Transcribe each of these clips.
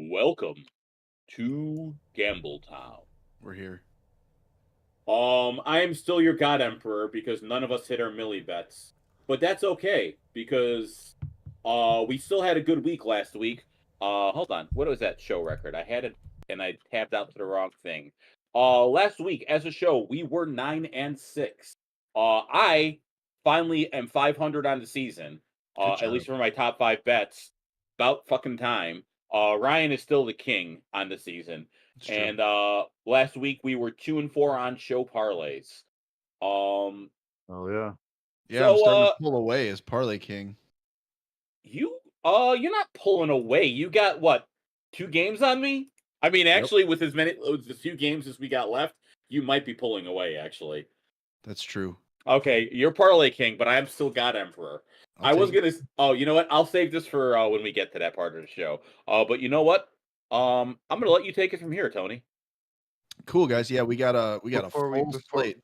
Welcome to Gambletown. We're here. I am still your God Emperor because none of us hit our milli bets. But that's okay because we still had a good week last week. Hold on. What was that show record? I had it and I tapped out to the wrong thing. Last week as a show, we were 9-6. I finally am 500 on the season. Good At job. least for my top 5 bets. About fucking time. Ryan is still the king on the season. It's true. And last week we were 2-4 on show parlays. Um Oh, yeah. Yeah, I'm so starting to pull away as Parlay King. you're not pulling away. You got what? 2 games on me? I mean, Yep, actually with the few games as we got left, you might be pulling away actually. that's true. Okay, you're parlay king, but I'm still God Emperor. I'll I was take it. gonna. Oh, you know what? I'll save this for when we get to that part of the show. But you know what? I'm gonna let you take it from here, Tony. Cool, guys. Yeah, we got a Before we full before slate.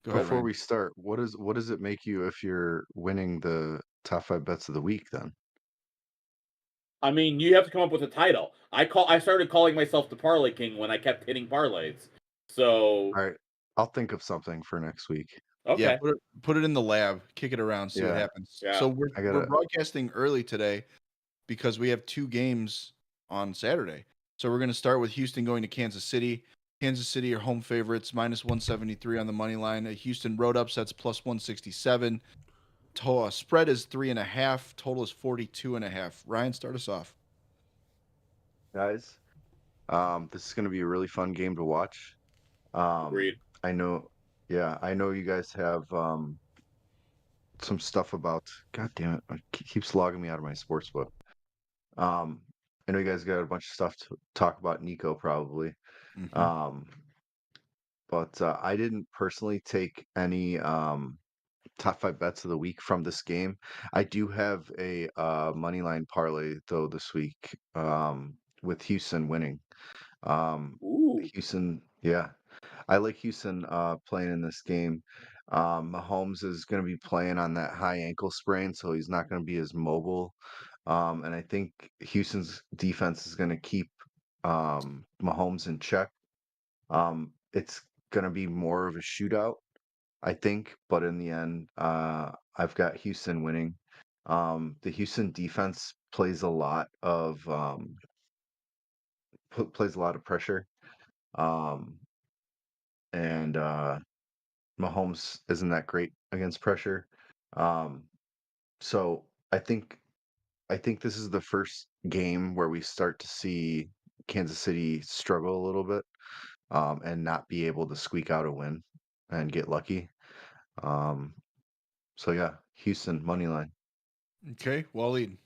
Go ahead, before Ryan. we start, what does it make you if you're winning the top 5 bets of the week then? I mean, you have to come up with a title. I started calling myself the Parlay King when I kept hitting parlays. So Alright, I'll think of something for next week. Yeah, okay, put it in the lab, kick it around, see what Yeah, happens. yeah. So we're I we're gotta broadcasting early today because we have 2 games on Saturday. So we're gonna start with Houston going to Kansas City. Kansas City are home favorites, -173 on the money line. Houston road upsets +167. Spread is 3.5. Total is 42.5. Ryan, start us off. guys, this is gonna be a really fun game to watch. Um, Agreed. I know yeah, I know you guys have, some stuff about god damn it, it keeps logging me out of my sportsbook. Um, I know you guys got a bunch of stuff to talk about Nico probably. Mhm. Um, but, I didn't personally take any, top 5 bets of the week from this game. I do have a, money line parlay though this week, with Houston winning. Um, Ooh. Houston yeah, I like Houston, playing in this game. Mahomes is gonna be playing on that high ankle sprain, so he's not gonna be as mobile. And I think Houston's defense is gonna keep, Mahomes in check. It's gonna be more of a shootout, I think, but in the end, I've got Houston winning. The Houston defense plays a lot of plays a lot of pressure, um, and Mahomes isn't that great against pressure. Um, so I think this is the first game where we start to see Kansas City struggle a little bit, and not be able to squeak out a win and get lucky. Um, so yeah, Houston money line. Okay, Waleed.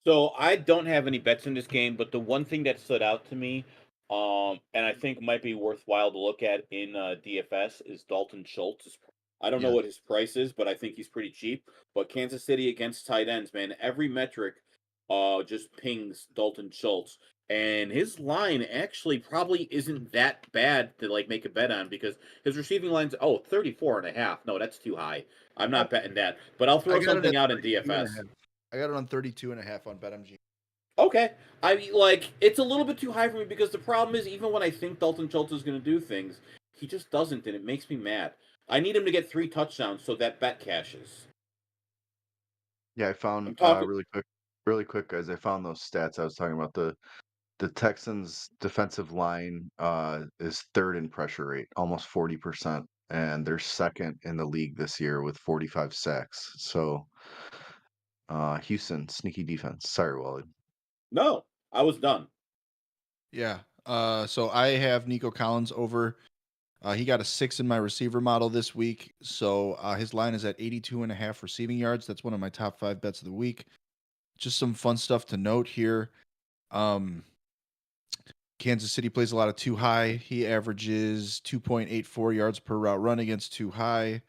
So I don't have any bets in this game, but the one thing that stood out to me, and I think might be worthwhile to look at in DFS is Dalton Schultz. I don't know Yes. what his price is, but I think he's pretty cheap. But Kansas City against tight ends, man, every metric just pings Dalton Schultz. And his line actually probably isn't that bad to like make a bet on because his receiving line's 34.5. No, that's too high. I'm Oh, not betting that. But I'll I throw got it something at out in 32 and a DFS. half. I got it on 32.5 on BetMGM. Okay. I mean, like, it's a little bit too high for me because the problem is, even when I think Dalton Schultz is going to do things, he just doesn't, and it makes me mad. I need him to get 3 touchdowns so that bet cashes. Yeah, I found I'm talking. really quick, guys. I found those stats I was talking about. The Texans' defensive line is third in pressure rate, almost 40%, and they're second in the league this year with 45 sacks. So, Houston, sneaky defense. Sorry, Wally. No, I was done. Yeah. So I have Nico Collins over. He got a 6 in my receiver model this week. So his line is at 82.5 receiving yards. That's one of my top 5 bets of the week. Just some fun stuff to note here. Um, Kansas City plays a lot of too high. He averages 2.84 yards per route run against too high.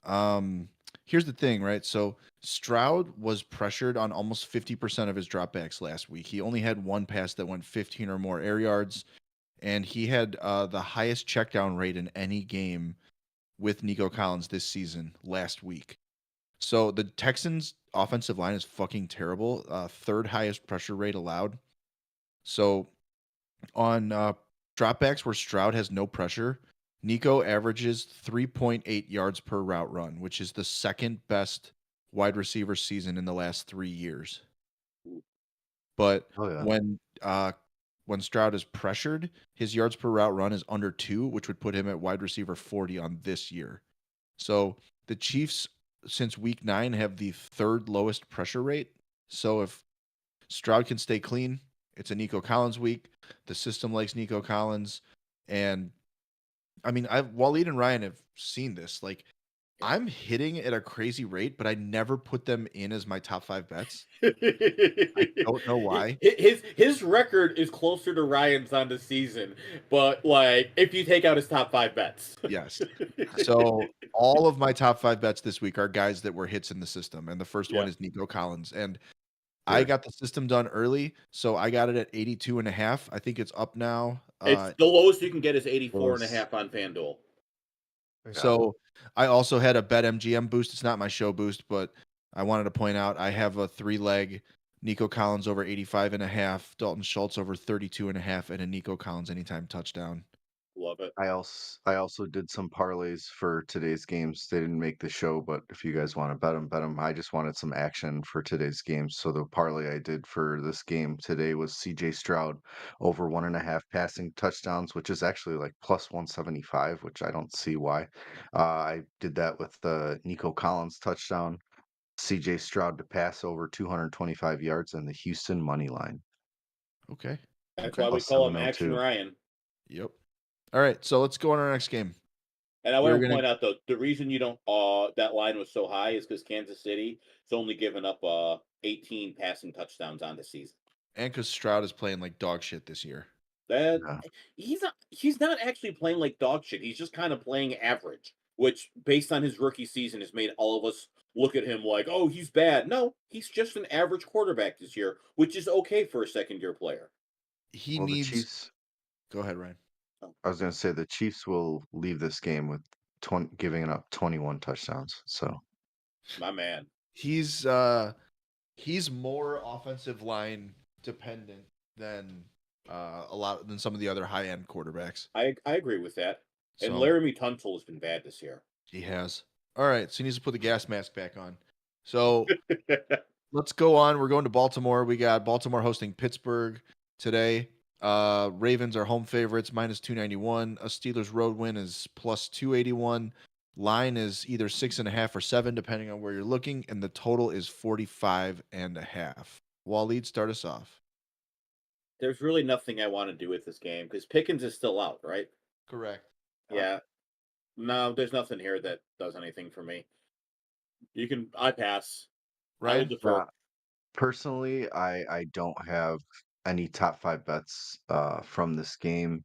Um, Here's the thing, right? So Stroud was pressured on almost 50% of his dropbacks last week. He only had one pass that went 15 or more air yards, and he had the highest checkdown rate in any game with Nico Collins this season last week. So the Texans' offensive line is fucking terrible. Third highest pressure rate allowed. So on dropbacks where Stroud has no pressure, Nico averages 3.8 yards per route run, which is the second best wide receiver season in the last 3 years. But Oh yeah. when Stroud is pressured, his yards per route run is under 2, which would put him at wide receiver 40 on this year. So the Chiefs, since week 9, have the third lowest pressure rate. So if Stroud can stay clean, it's a Nico Collins week. The system likes Nico Collins. And I mean, Waleed and Ryan have seen this. Like, Yeah. I'm hitting at a crazy rate, but I never put them in as my top 5 bets. I don't know why. His record is closer to Ryan's on the season, but like if you take out his top 5 bets. Yes. So all of my top 5 bets this week are guys that were hits in the system. And the first one Yeah. is Nico Collins. And I Sure. got the system done early, so I got it at 82.5. I think it's up now. It's the lowest you can get is 84 and a Close. half on FanDuel. Yeah. So I also had a BetMGM boost. It's not my show boost, but I wanted to point out I have a 3-leg Nico Collins over 85.5, Dalton Schultz over 32.5, and a Nico Collins anytime touchdown. Love it. I also did some parlays for today's games. They didn't make the show, but if you guys want to bet them, bet them. I just wanted some action for today's games. So the parlay I did for this game today was CJ Stroud over 1.5 passing touchdowns, which is actually like plus 175, which I don't see why. I did that with the Nico Collins touchdown, CJ Stroud to pass over 225 yards, and the Houston money line. Okay. That's Okay. why we Plus call him Action 702. Ryan. Yep. All right, so let's go on our next game. And I We're want to gonna point out though, the reason you don't that line was so high is because Kansas City is only given up 18 passing touchdowns on the season. and because Stroud is playing like dog shit this year. That Yeah. he's not actually playing like dog shit. He's just kind of playing average, which based on his rookie season has made all of us look at him like, oh, he's bad. No, he's just an average quarterback this year, which is okay for a second year player. He Well, the needs. Chiefs. Go ahead, Ryan. I was going to say the Chiefs will leave this game with giving up 21 touchdowns. So My man. He's more offensive line dependent than than some of the other high end quarterbacks. I agree with that. And So Laramie Tunsil has been bad this year. he has. All right, so he needs to put the gas mask back on. So let's go on. We're going to Baltimore. We got Baltimore hosting Pittsburgh today. Ravens are home favorites, minus 291. A Steelers road win is plus 281. Line is either 6.5 or 7, depending on where you're looking, and the total is 45.5. Waleed, start us off. There's really nothing I want to do with this game because Pickens is still out, right? Correct. Yeah. No, there's nothing here that does anything for me. I pass. I will Ryan? defer. personally, I don't have any top 5 bets from this game.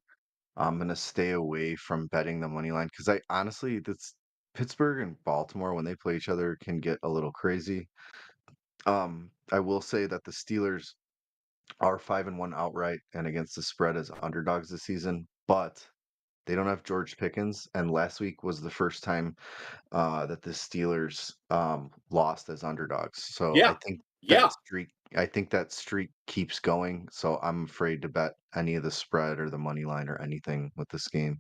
I'm gonna stay away from betting the money line because I honestly, that's Pittsburgh and Baltimore when they play each other can get a little crazy. I will say that the Steelers are 5-1 outright and against the spread as underdogs this season, but they don't have George Pickens, and last week was the first time that the Steelers lost as underdogs. So Yeah. Yeah. I think that streak keeps going. So I'm afraid to bet any of the spread or the money line or anything with this game.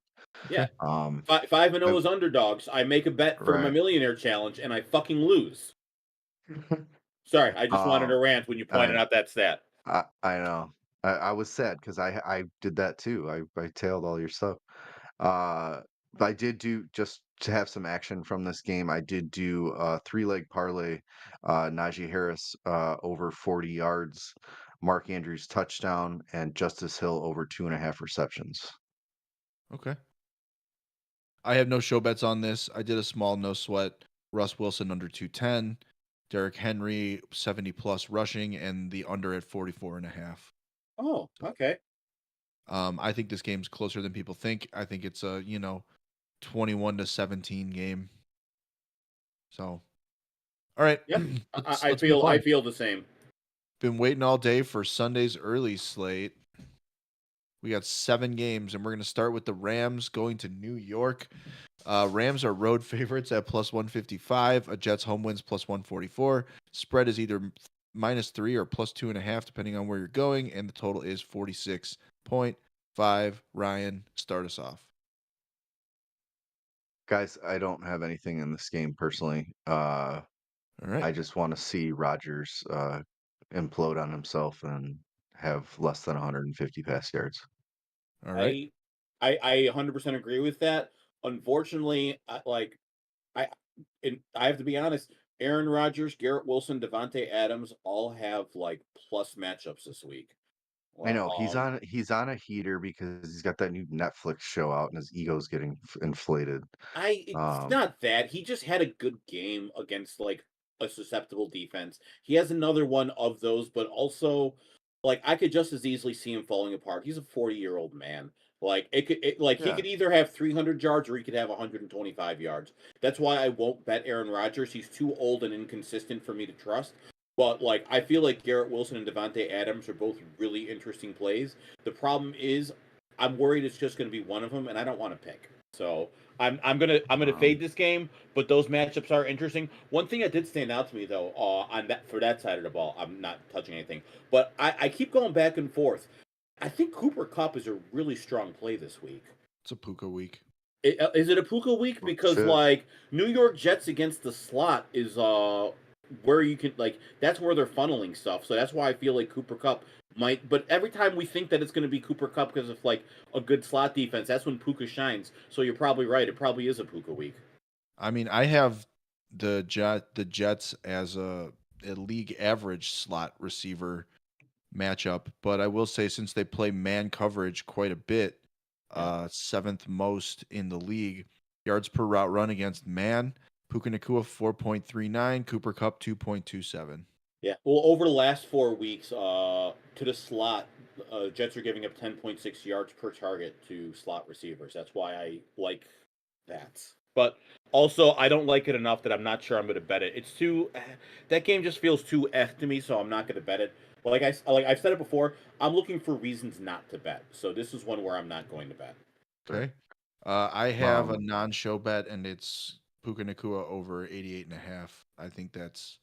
Yeah. Um, 5-0 I- is underdogs. I make a bet for my right. millionaire challenge and I fucking lose. Sorry, I just wanted to um, rant when you pointed I out that stat. I know. I was sad because I did that too. I tailed all your stuff. Uh, but I did do just to have some action from this game. I did do a 3-leg parlay. Najee Harris over 40 yards, Mark Andrews touchdown, and Justice Hill over 2.5 receptions. Okay. I have no show bets on this. I did a small no sweat. Russ Wilson under 210. Derrick Henry 70 plus rushing and the under at 44.5. Oh, okay. I think this game's closer than people think. I think it's a 21-17 game. So, all right. Yep. let's I move feel on. the same. Been waiting all day for Sunday's early slate. We got 7 games, and we're going to start with the Rams going to New York. Rams are road favorites at plus 155. A Jets home wins plus 144. Spread is either -3 or +2.5, depending on where you're going, and the total is 46.5. Ryan, start us off. Guys, I don't have anything in this game personally. All right. I just want to see Rodgers implode on himself and have less than 150 pass yards. All right. I I 100% agree with that. Unfortunately, I I have to be honest. Aaron Rodgers, Garrett Wilson, Devontae Adams all have like plus matchups this week. I Well, know he's on a heater because he's got that new Netflix show out and his ego's getting inflated. it's Um, not that. He just had a good game against like a susceptible defense. He has another one of those, but also like I could just as easily see him falling apart. He's a 40-year-old man. Like he yeah. could either have 300 yards or he could have 125 yards. That's why I won't bet Aaron Rodgers. He's too old and inconsistent for me to trust. But like I feel like Garrett Wilson and Devontae Adams are both really interesting plays. The problem is I'm worried it's just going to be one of them, and I don't want to pick. So I'm gonna Um, fade this game, but those matchups are interesting. One thing that did stand out to me though, on that for that side of the ball, I'm not touching anything, but I keep going back and forth. I think Cooper Cup is a really strong play this week. It's a Puka week. Is it a Puka week? Because shit. like New York Jets against the slot is where you can like that's where they're funneling stuff. So that's why I feel like Cooper Cup might. But every time we think that it's going to be Cooper Cup because of like a good slot defense, that's when Puka shines. So you're probably right. It probably is a Puka week. I mean, I have the Jets as a league average slot receiver matchup, but I will say since they play man coverage quite a bit, Yeah. seventh most in the league, yards per route run against man, Puka Nakua 4.39, Cooper Cup 2.27. Yeah. Well, over the last 4 weeks, to the slot, Jets are giving up 10.6 yards per target to slot receivers. That's why I like that. But also, I don't like it enough that I'm not sure I'm going to bet it. It's too that game just feels too to me, so I'm not going to bet it. Like I've said it before, I'm looking for reasons not to bet. So this is one where I'm not going to bet. Okay. I have a um, non-show bet, and it's Puka Nakua over 88.5. I think that's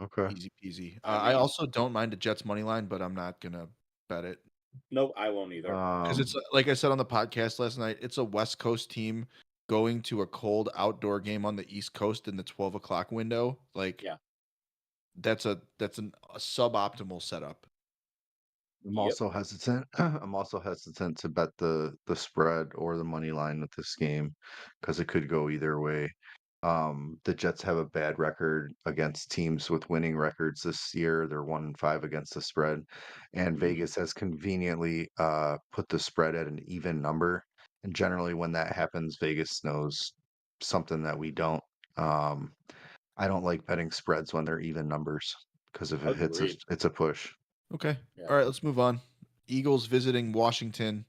okay. easy peasy. I I mean, also don't mind a Jets money line, but I'm not gonna bet it. no, I won't either. Because it's Um, like I said on the podcast last night, it's a West Coast team going to a cold outdoor game on the East Coast in the 12 o'clock window. Like Yeah. a suboptimal setup. I'm Yep. also hesitant. I'm also hesitant to bet the spread or the money line with this game because it could go either way. The Jets have a bad record against teams with winning records this year. They're 1-5 against the spread, and Mhm. Vegas has conveniently put the spread at an even number. And generally, when that happens, Vegas knows something that we don't. Um, I don't like betting spreads when they're even numbers because if it hits, Agreed. it's a push. Okay. Yeah. All right, let's move on. Eagles visiting Washington.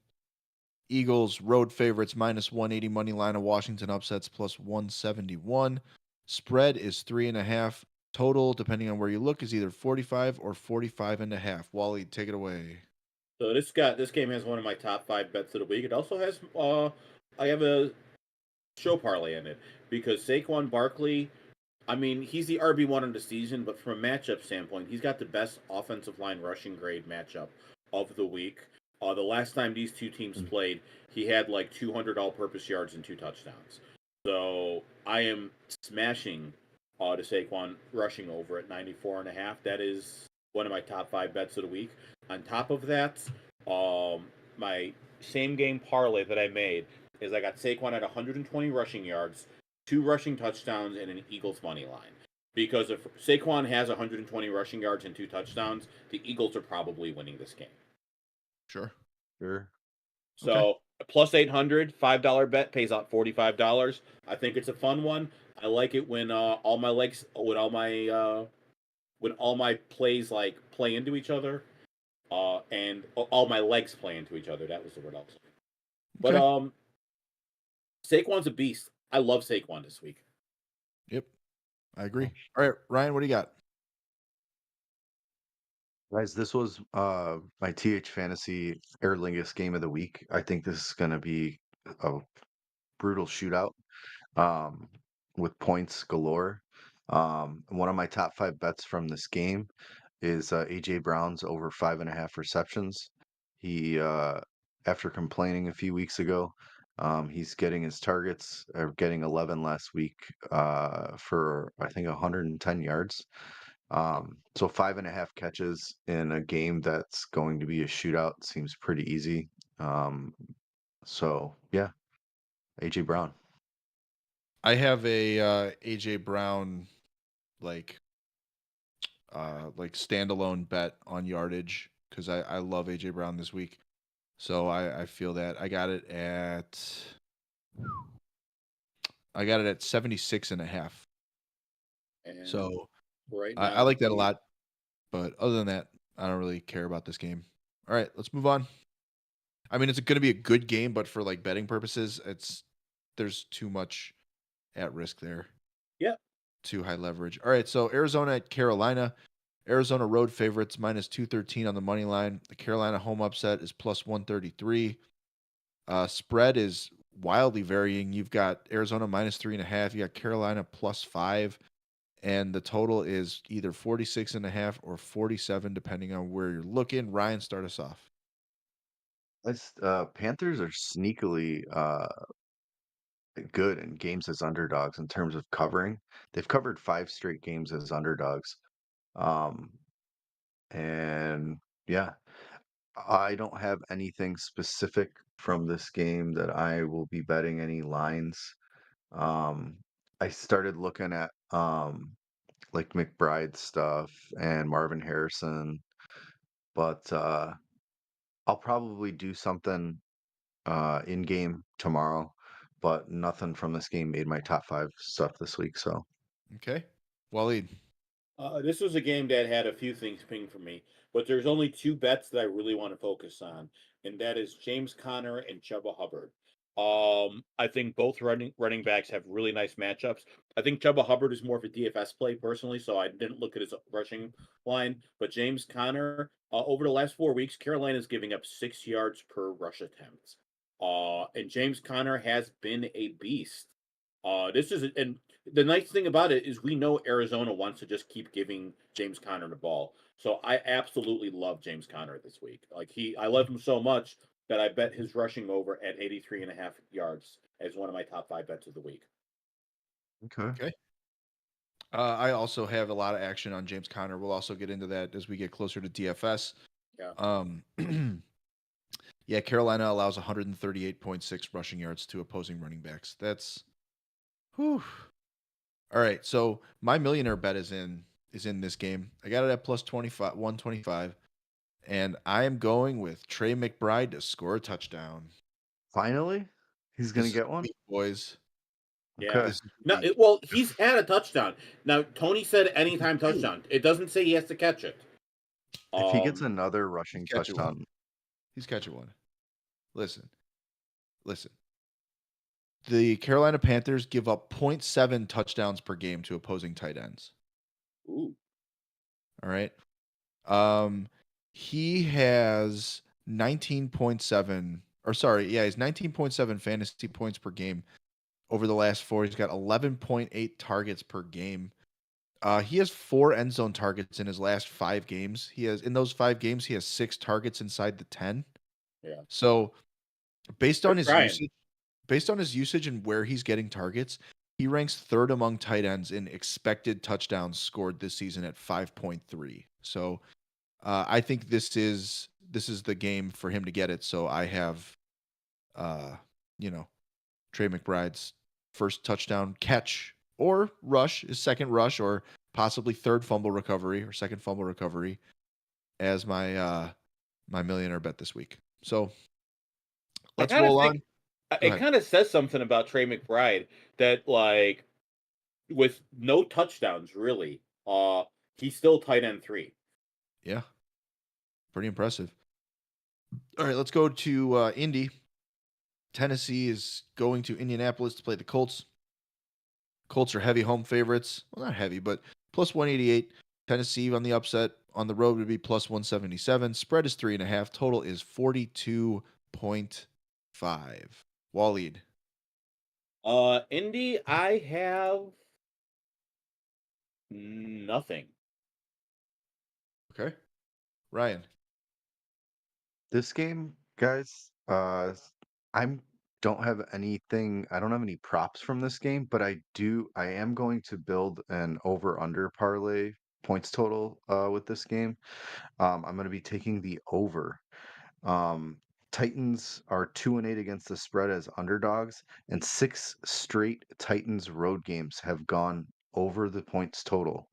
Eagles road favorites -180 money line of Washington upsets +171. Spread is 3.5. Total, depending on where you look, is either 45 or 45.5. Wally, take it away. So this game has one of my top 5 bets of the week. It also has I have a show parlay in it because Saquon Barkley, I mean, he's the RB1 of the season, but from a matchup standpoint, he's got the best offensive line rushing grade matchup of the week. The last time these two teams Mm. played, he had like 200 all-purpose yards and 2 touchdowns. So I am smashing to Saquon rushing over at 94.5. That is one of my top 5 bets of the week. On top of that, my same game parlay that I made is I got Saquon at 120 rushing yards, 2 rushing touchdowns, and an Eagles money line. Because if Saquon has 120 rushing yards and 2 touchdowns, the Eagles are probably winning this game. Sure. Sure. Okay. So plus 800, $5 bet pays out $45. I think it's a fun one. I like it when when all my plays like play into each other, and all my legs play into each other. That was the word I was looking. But Okay. Saquon's a beast. I love Saquon this week. Yep. I Oh. agree. All right, Ryan, what do you got? Guys, this was my TH Fantasy Aer Lingus game of the week. I think this is going to be a brutal shootout um, with points galore. One of my top 5 bets from this game is AJ Brown's over 5.5 receptions. He, after complaining a few weeks ago, he's getting his targets, or getting 11 last week, for I think 110 yards. So 5.5 catches in a game that's going to be a shootout seems pretty easy. So yeah, AJ Brown. I have a AJ Brown like like standalone bet on yardage because I love AJ Brown this week. So I feel that I got it at 76 and a half. And So right I now, like that a lot. But other than that, I don't really care about this game. All right, let's move on. I mean, it's going to be a good game, but for like betting purposes, there's too much at risk there. yeah. Too high leverage. All right, so Arizona at Carolina. Arizona road favorites minus 213 on the money line. The Carolina home upset is plus 133. Spread is wildly varying. You've got Arizona minus 3.5. You got Carolina plus 5. And the total is either 46.5 or 47, depending on where you're looking. Ryan, start us off. Panthers are sneakily good in games as underdogs in terms of covering. They've covered 5 straight games as underdogs. Um, and yeah, I don't have anything specific from this game that I will be betting any lines. Um, I started looking at like McBride stuff and Marvin Harrison, but I'll probably do something in game tomorrow, but nothing from this game made my top 5 stuff this week. So Okay. Waleed. This was a game that had a few things ping for me, but there's only two bets that I really want to focus on, and that is James Conner and Chuba Hubbard. I think both running backs have really nice matchups. I think Chuba Hubbard is more of a DFS play personally, so I didn't look at his rushing line. But James Conner, over the last 4 weeks, Carolina is giving up 6 yards per rush attempt. And James Conner has been a beast. This is and the nice thing about it is we know Arizona wants to just keep giving James Conner the ball. So I absolutely love James Conner this week. I love him so much that I bet his rushing over at 83.5 yards as one of my top 5 bets of the week. okay. Okay. I also have a lot of action on James Conner. We'll also get into that as we get closer to DFS. Yeah. Yeah, Carolina allows 138.6 rushing yards to opposing running backs. That's whew. All right. So my millionaire bet is in this game. I got it at plus 25, 125, and I am going with Trey McBride to score a touchdown. Finally, he's This gonna is get one. week, boys. Yeah. Okay. This is No, week. well, he's had a touchdown. Now, Tony said anytime touchdown. It doesn't say he has to catch it. If he gets Um, another He's rushing catching one. touchdown, He's catching one. Listen, listen. The Carolina Panthers give up zero point 0.7 touchdowns per game to opposing tight ends. ooh, All right. Um, he has 19.7, or sorry, yeah, he's 19.7 fantasy points per game over the last 4. He's got 11.8 targets per game. He has 4 end zone targets in his last 5 games. In those 5 games, he has 6 targets inside the 10. yeah. So based on They're his trying. usage, based on his usage and where he's getting targets, he ranks third among tight ends in expected touchdowns scored this season at 5.3. So I think this is the game for him to get it. So I have, uh, you know, Trey McBride's first touchdown catch or rush, his second rush, or possibly third fumble recovery or second fumble recovery as my millionaire bet this week. So I let's kind of roll think on. Go it ahead. kind of says something about Trey McBride that with no touchdowns really, he's still tight end 3. Yeah, pretty impressive. All right, let's go to Indy. Tennessee is going to Indianapolis to play the Colts. Colts are heavy home favorites. Well, not heavy, but plus 188. Tennessee on the upset on the road would be plus 177. Spread is 3.5. Total is 42.5. Waleed. Indy, I have nothing. Okay. Ryan. This game, guys, I'm don't have anything. I don't have any props from this game, but I am going to build an over under parlay points total with this game. I'm going to be taking the over. Um, Titans are 2-8 against the spread as underdogs, and 6 straight Titans road games have gone over the points total.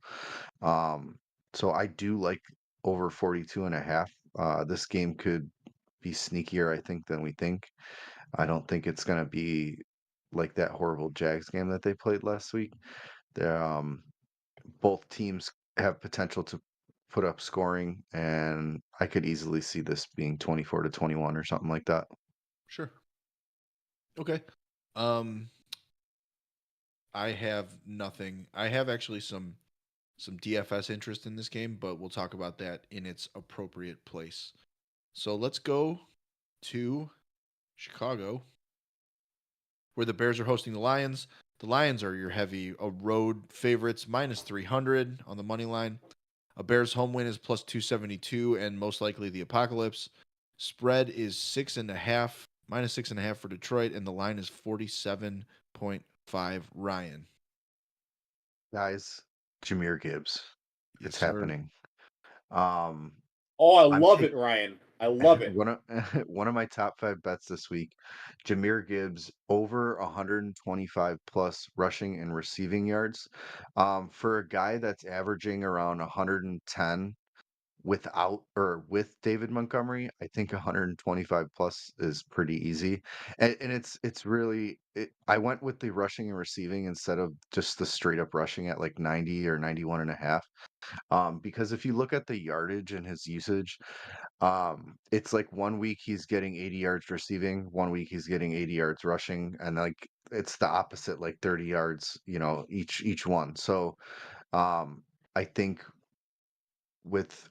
Um, so I do like over 42.5. This game could be sneakier, I think, than we think. I don't think it's going to be like that horrible Jags game that they played last week. They're, both teams have potential to put up scoring, and I could easily see this being 24-21 or something like that. Sure. Okay. Um, I have nothing. I have actually some DFS interest in this game, but we'll talk about that in its appropriate place. So let's go to Chicago, where the Bears are hosting the Lions. The Lions are your heavy road favorites, minus 300 on the money line. A Bears home win is plus 272, and most likely the apocalypse. Spread is 6.5, minus 6.5 for Detroit, and the line is 47.5. Ryan. Guys, Jameer Gibbs. Yes, It's sir. happening. Um, Oh, I I'm love taking it, Ryan. I love it. one of one of my top 5 bets this week. Jameer Gibbs over 125 plus rushing and receiving yards. For a guy that's averaging around 110 without or with David Montgomery, I think 125 plus is pretty easy. And it's really I went with the rushing and receiving instead of just the straight up rushing at like 90 or 91 and a half. Because if you look at the yardage and his usage, it's like one week he's getting 80 yards receiving, one week he's getting 80 yards rushing, and like it's the opposite, like 30 yards, each one. So I think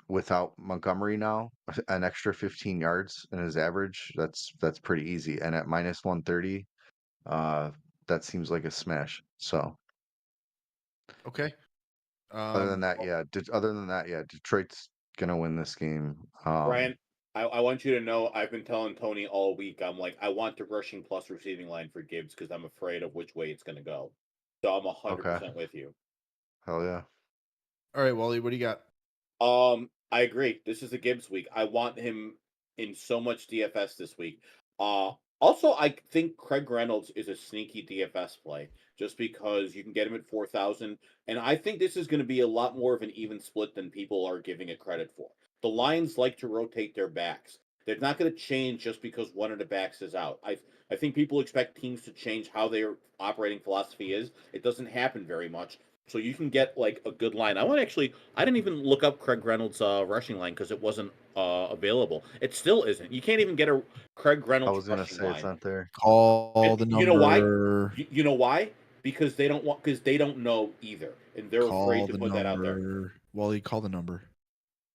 without Montgomery now, an extra 15 yards in his average, that's pretty easy. And at minus 130, uh, that seems like a smash. So Okay. other than Um, that, yeah, Detroit's gonna win this game. Ryan, I want you to know I've been telling Tony all week. I'm like, I want the rushing plus receiving line for Gibbs because I'm afraid of which way it's going to go. So I'm Okay, 100% with you. hell yeah. all right, Wally, what do you got? I agree. This is a Gibbs week. I want him in so much DFS this week. Also, I think Craig Reynolds is a sneaky DFS play just because you can get him at 4,000, and I think this is going to be a lot more of an even split than people are giving it credit for. The Lions like to rotate their backs. They're not going to change just because one of the backs is out. I think people expect teams to change how their operating philosophy is. It doesn't happen very much. So you can get like a good line. I didn't even look up Craig Reynolds' rushing line because it wasn't available. It still isn't. You can't even get a Craig I Reynolds was gonna rushing say it's line. not there. Call And the you know why? number. You know why? Because they don't know either, and they're afraid Call to the put that out there. number. Wally, call the number.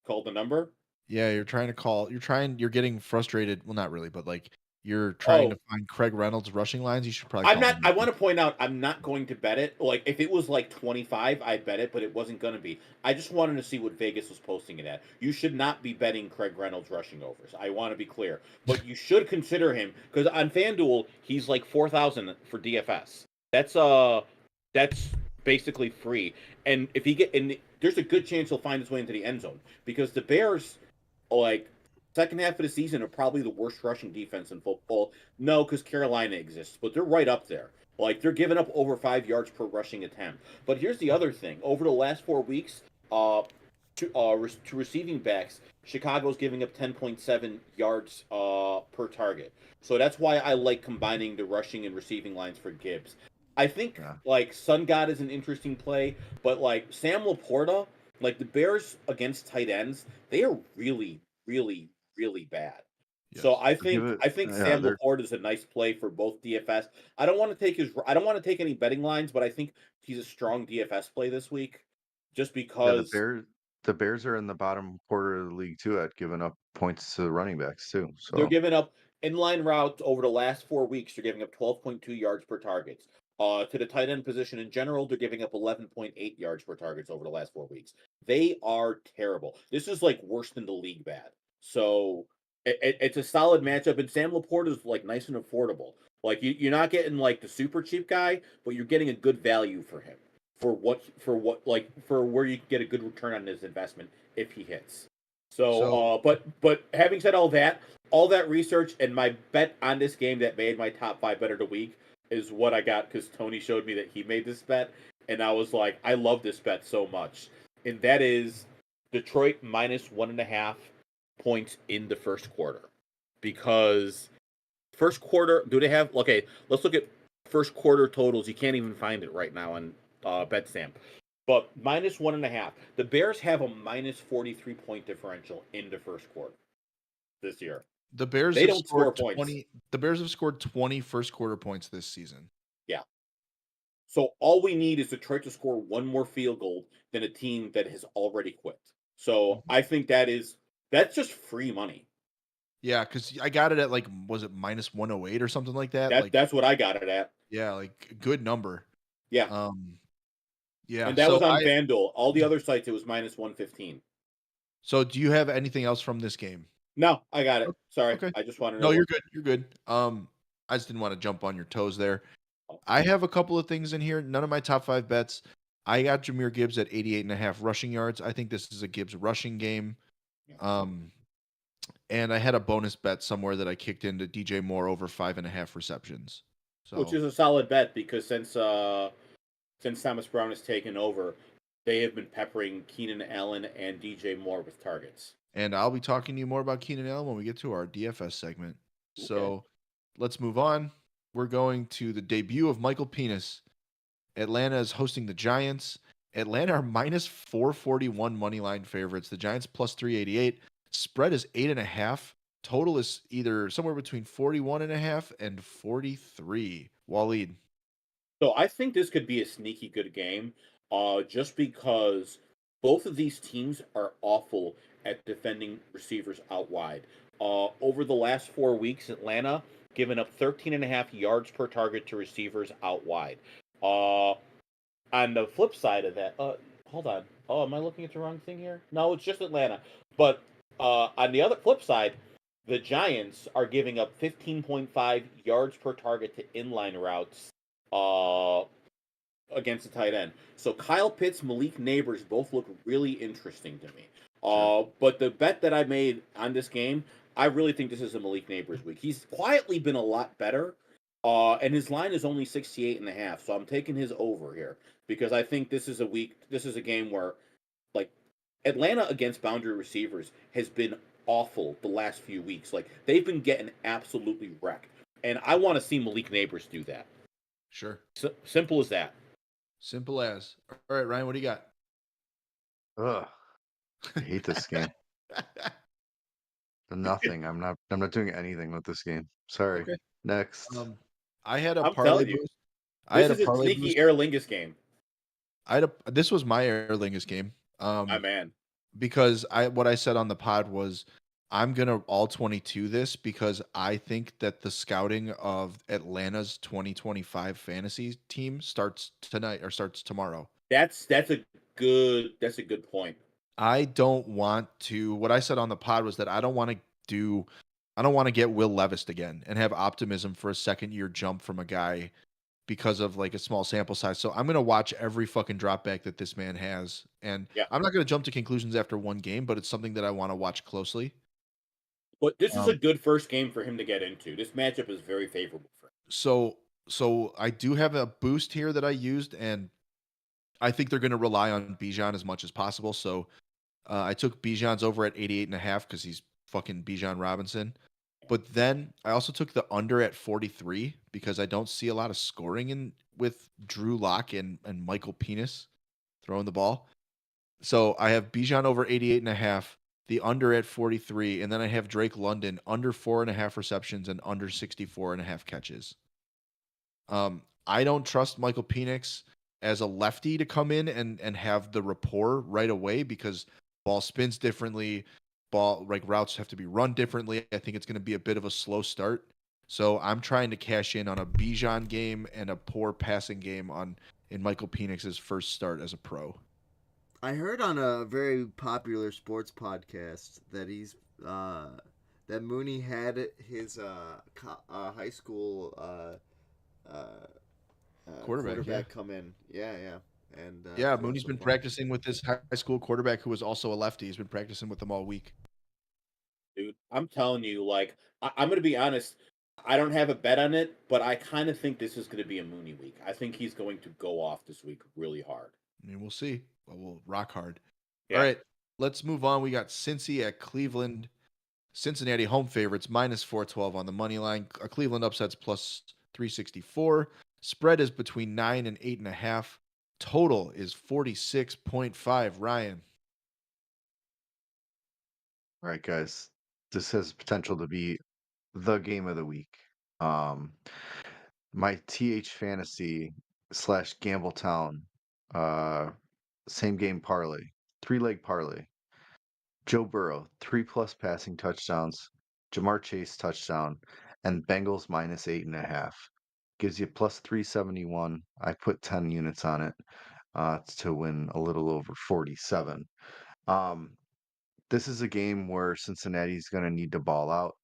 Call the number. Yeah, you're trying to call. You're getting frustrated. Well, not really, but like you're trying to Oh, find Craig Reynolds rushing lines. You should probably I'm call the not. I number. want to point out, I'm not going to bet it. Like, if it was like 25, I'd bet it, but it wasn't going to be. I just wanted to see what Vegas was posting it at. You should not be betting Craig Reynolds rushing overs. I want to be clear, but you should consider him because on FanDuel he's like 4,000 for DFS. That's basically free. And if he get and there's a good chance he'll find his way into the end zone because the Bears, like, second half of the season, are probably the worst rushing defense in football. No, because Carolina exists, but they're right up there. Like, they're giving up over 5 yards per rushing attempt. But here's the other thing: over the last 4 weeks, to receiving backs, Chicago's giving up 10.7 yards per target. So that's why I like combining the rushing and receiving lines for Gibbs. I think Yeah. like Sun God is an interesting play, but like Sam Laporta, like the Bears against tight ends, they are really, really, really bad. So Yes. Give it. I think Yeah, Sam Laporta is a nice play for both DFS. I don't want to take any betting lines, but I think he's a strong DFS play this week, just yeah. because The Bears are in the bottom quarter of the league too at giving up points to the running backs too. they're So giving up inline routes over the last 4 weeks. They're giving up 12.2 yards per target. To the tight end position in general, they're giving up 11.8 yards per targets over the last 4 weeks. They are terrible. This is like worse than the league bad. So it's a solid matchup, and Sam Laporte is like nice and affordable. Like you're not getting like the super cheap guy, but you're getting a good value for him for where you can get a good return on his investment if he hits. So, So but having said all that research and my bet on this game that made my top 5 bet of the week is what I got because Tony showed me that he made this bet, and I was like, I love this bet so much, and that is Detroit minus 1.5 points in the first quarter, because first quarter, do they have? Okay, let's look at first quarter totals. You can't even find it right now on BetStamp. But minus 1.5. The Bears have a minus 43 point differential in the first quarter this year. the Bears They have don't score scored points. 20. The Bears have scored 20 first quarter points this season. Yeah. So all we need is Detroit to score one more field goal than a team that has already quit. So Mhm. I think that's just free money. Yeah, because I got it at like, was it minus 108 or something like that? Like, That's what I got it at. yeah, like a good number. Yeah. Um, yeah. And that was So on FanDuel. All the other sites it was minus 115. so do you have anything else from this game? No, I got it. O- Sorry. Okay. I just want to know No, you're what. good. You're good. I just didn't want to jump on your toes there. Oh, I have a couple of things in here. None of my top 5 bets. I got Jameer Gibbs at 88.5 rushing yards. I think this is a Gibbs rushing game. yeah. Um, and I had a bonus bet somewhere that I kicked into DJ Moore over 5.5 receptions. Which So, is a solid bet because since Thomas Brown has taken over, they have been peppering Keenan Allen and DJ Moore with targets. and I'll be talking to you more about Keenan Allen when we get to our DFS segment. Okay. So, let's move on. We're going to the debut of Michael Penis. Atlanta is hosting the Giants. Atlanta are minus 441 money line favorites. The Giants plus 388. Spread is 8.5. Total is either somewhere between 41.5 and 43. Waleed. So I think this could be a sneaky good game, just because both of these teams are awful at defending receivers out wide. Over the last 4 weeks, Atlanta given up 13.5 yards per target to receivers out wide. Uh, on the flip side of that, hold on. Oh, am I looking at the wrong thing here? No, it's just Atlanta. But on the other flip side, the Giants are giving up 15.5 yards per target to inline routes uh, against the tight end. So Kyle Pitts, Malik Neighbors both look really interesting to me. Sure. But the bet that I made on this game, I really think this is a Malik Neighbors week. He's quietly been a lot better. And his line is only 68.5, so I'm taking his over here because I think this is a game where, like, Atlanta against boundary receivers has been awful the last few weeks. Like, they've been getting absolutely wrecked. And I want to see Malik Neighbors do that. Sure. Simple as that. Simple as. All right, Ryan, what do you got? Ugh, I hate this game. Nothing. I'm not doing anything with this game. Sorry. Okay. Next. I had a I'm parlay telling you, boost. I this had a is a parlay sneaky boost. Aer Lingus game. This was my Aer Lingus game. My man. Because what I said on the pod was I'm gonna all 22 this because I think that the scouting of Atlanta's 2025 fantasy team starts tonight or starts tomorrow. That's a good point. I don't want to. What I said on the pod was that I don't want to get Will Levis again and have optimism for a second year jump from a guy because of like a small sample size. So I'm gonna watch every fucking drop back that this man has, and Yeah. I'm not gonna jump to conclusions after one game, but it's something that I want to watch closely. But this is a Um, good first game for him to get into. This matchup is very favorable for him. so I do have a boost here that I used, and I think they're gonna rely on Bijan as much as possible. So I took Bijan's over at 88.5 because he's fucking Bijan Robinson. But then I also took the under at 43 because I don't see a lot of scoring in with Drew Lock and Michael Penis throwing the ball. So I have Bijan over 88.5, the under at 43, and then I have Drake London under 4.5 receptions and under 64.5 catches. I don't trust Michael Penix as a lefty to come in and have the rapport right away because ball spins differently, ball like routes have to be run differently. I think it's going to be a bit of a slow start. So I'm trying to cash in on a Bijan game and a poor passing game in Michael Penix's first start as a pro. I heard on a very popular sports podcast that that Mooney had his high school quarterback come in. Yeah. And Yeah, throw Mooney's some been fun. practicing with this high school quarterback who was also a lefty. He's been practicing with them all week. Dude, I'm telling you, like, I'm going to be honest. I don't have a bet on it, but I kind of think this is going to be a Mooney week. I think he's going to go off this week really hard. I mean, we'll see. But we'll rock hard. Yeah. All right, let's move on. We got Cincy at Cleveland. Cincinnati home favorites minus 412 on the money line. Cleveland upsets plus 364. Spread is between 9 and 8.5. Total is 46.5. Ryan. All right, guys. This has potential to be the game of the week. My TH Fantasy / Gambletown same game parlay, 3-leg parlay. Joe Burrow, 3+ passing touchdowns, Jamar Chase touchdown, and Bengals minus 8.5. Gives you plus 371. I put 10 units on it to win a little over 47. This is a game where Cincinnati's going to need to ball out.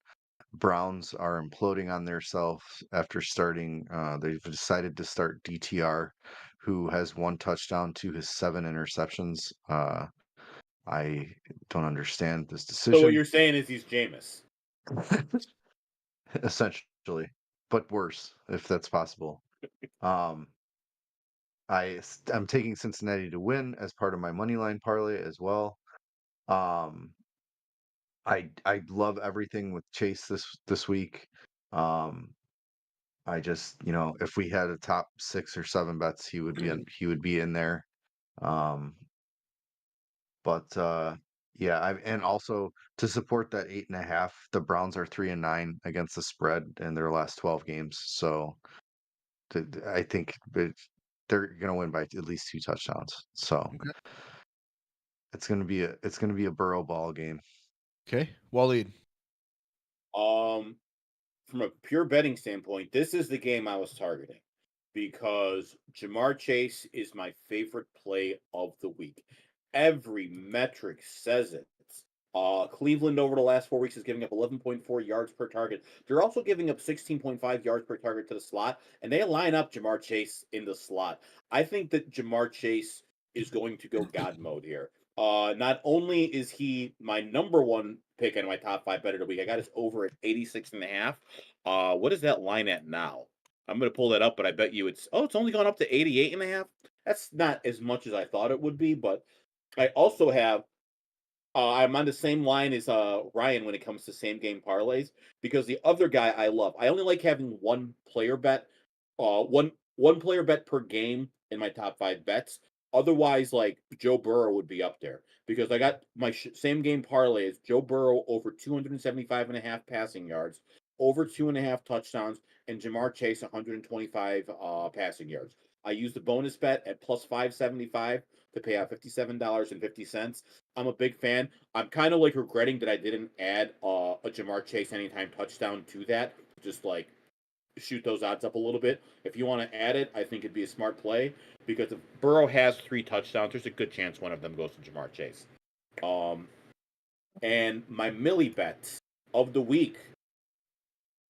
Browns are imploding on themselves after starting. They've decided to start DTR, who has 1 touchdown to his 7 interceptions. I don't understand this So what decision, you're saying is he's Jameis. essentially, but worse, if that's possible. Um, I'm taking Cincinnati to win as part of my money line parlay as well. I love everything with Chase this week. Um, I just, if we had a top 6 or 7 bets, he would be in there. Um, but yeah, and also to support that 8.5, the Browns are 3-9 against the spread in their last 12 games. So I think they're gonna win by at least 2 touchdowns. So Okay. it's gonna be a Burrow ball game. Okay. Waleed. From a pure betting standpoint, this is the game I was targeting because Jamar Chase is my favorite play of the week. Every metric says it. Cleveland over the last 4 weeks is giving up 11.4 yards per target. They're also giving up 16.5 yards per target to the slot, and they line up Jamar Chase in the slot. I think that Jamar Chase is going to go God mode here. Not only is he my number one pick in my top 5 bet of the week, I got his over at 86.5. What is that line at now? I'm going to pull that up, but I bet you it's only gone up to 88.5. That's not as much as I thought it would be, but I also have I'm on the same line as Ryan when it comes to same game parlays because the other guy I love. I only like having one player bet per game in my top 5 bets. Otherwise, like Joe Burrow would be up there because I got my same game parlay is Joe Burrow over 275.5 passing yards, over 2.5 touchdowns, and Jamar Chase 125 passing yards. I used the bonus bet at plus 575 to pay out $57.50. I'm a big fan. I'm kind of like regretting that I didn't add a Jamar Chase anytime touchdown to that. Just like shoot those odds up a little bit. If you want to add it, I think it'd be a smart play because if Burrow has 3 touchdowns, there's a good chance one of them goes to Jamar Chase. And my Millie bet of the week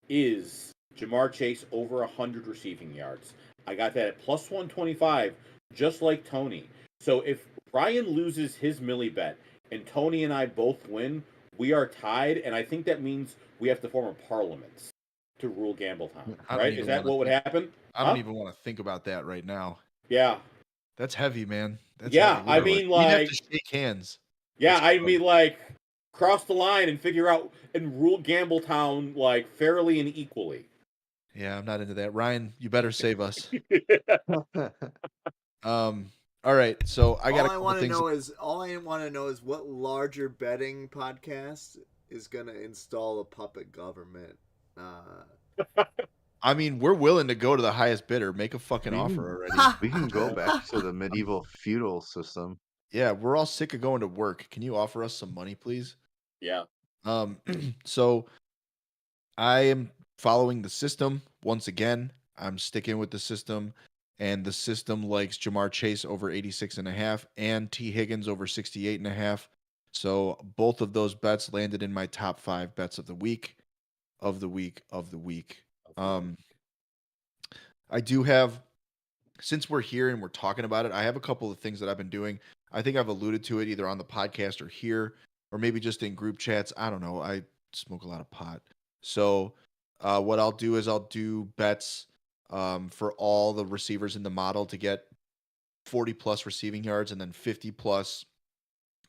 is Jamar Chase over 100 receiving yards. I got that at plus 125, just like Tony. So if Brian loses his Millie bet and Tony and I both win, we are tied, and I think that means we have to form a parliament to rule Gambletown. I don't Right? Is even that want what to would think. happen? I Huh? don't even want to think about that right now. Yeah. That's heavy, man. That's Yeah, heavy. I mean, We'd have to like, shake hands. yeah, That's I close. mean, like, cross the line and figure out and rule Gambletown, like, fairly and equally. Yeah, I'm not into that. Ryan, you better save us. All right. So I got a couple things. All I want to know is what larger betting podcast is going to install a puppet government. I mean, we're willing to go to the highest bidder. Make a fucking We offer can- already. We can go back to the medieval feudal system. Yeah, we're all sick of going to work. Can you offer us some money, please? Yeah. So I am following the system once again. I'm sticking with the system, and the system likes Jamar Chase over 86.5 and T. Higgins over 68.5. So both of those bets landed in my top 5 bets of the week, of the week, of the week. Um, I do have, since we're here and we're talking about it, I have a couple of things that I've been doing. I think I've alluded to it either on the podcast or here, or maybe just in group chats. I don't know. I smoke a lot of pot. So, what I'll do is I'll do bets for all the receivers in the model to get 40 plus receiving yards and then 50 plus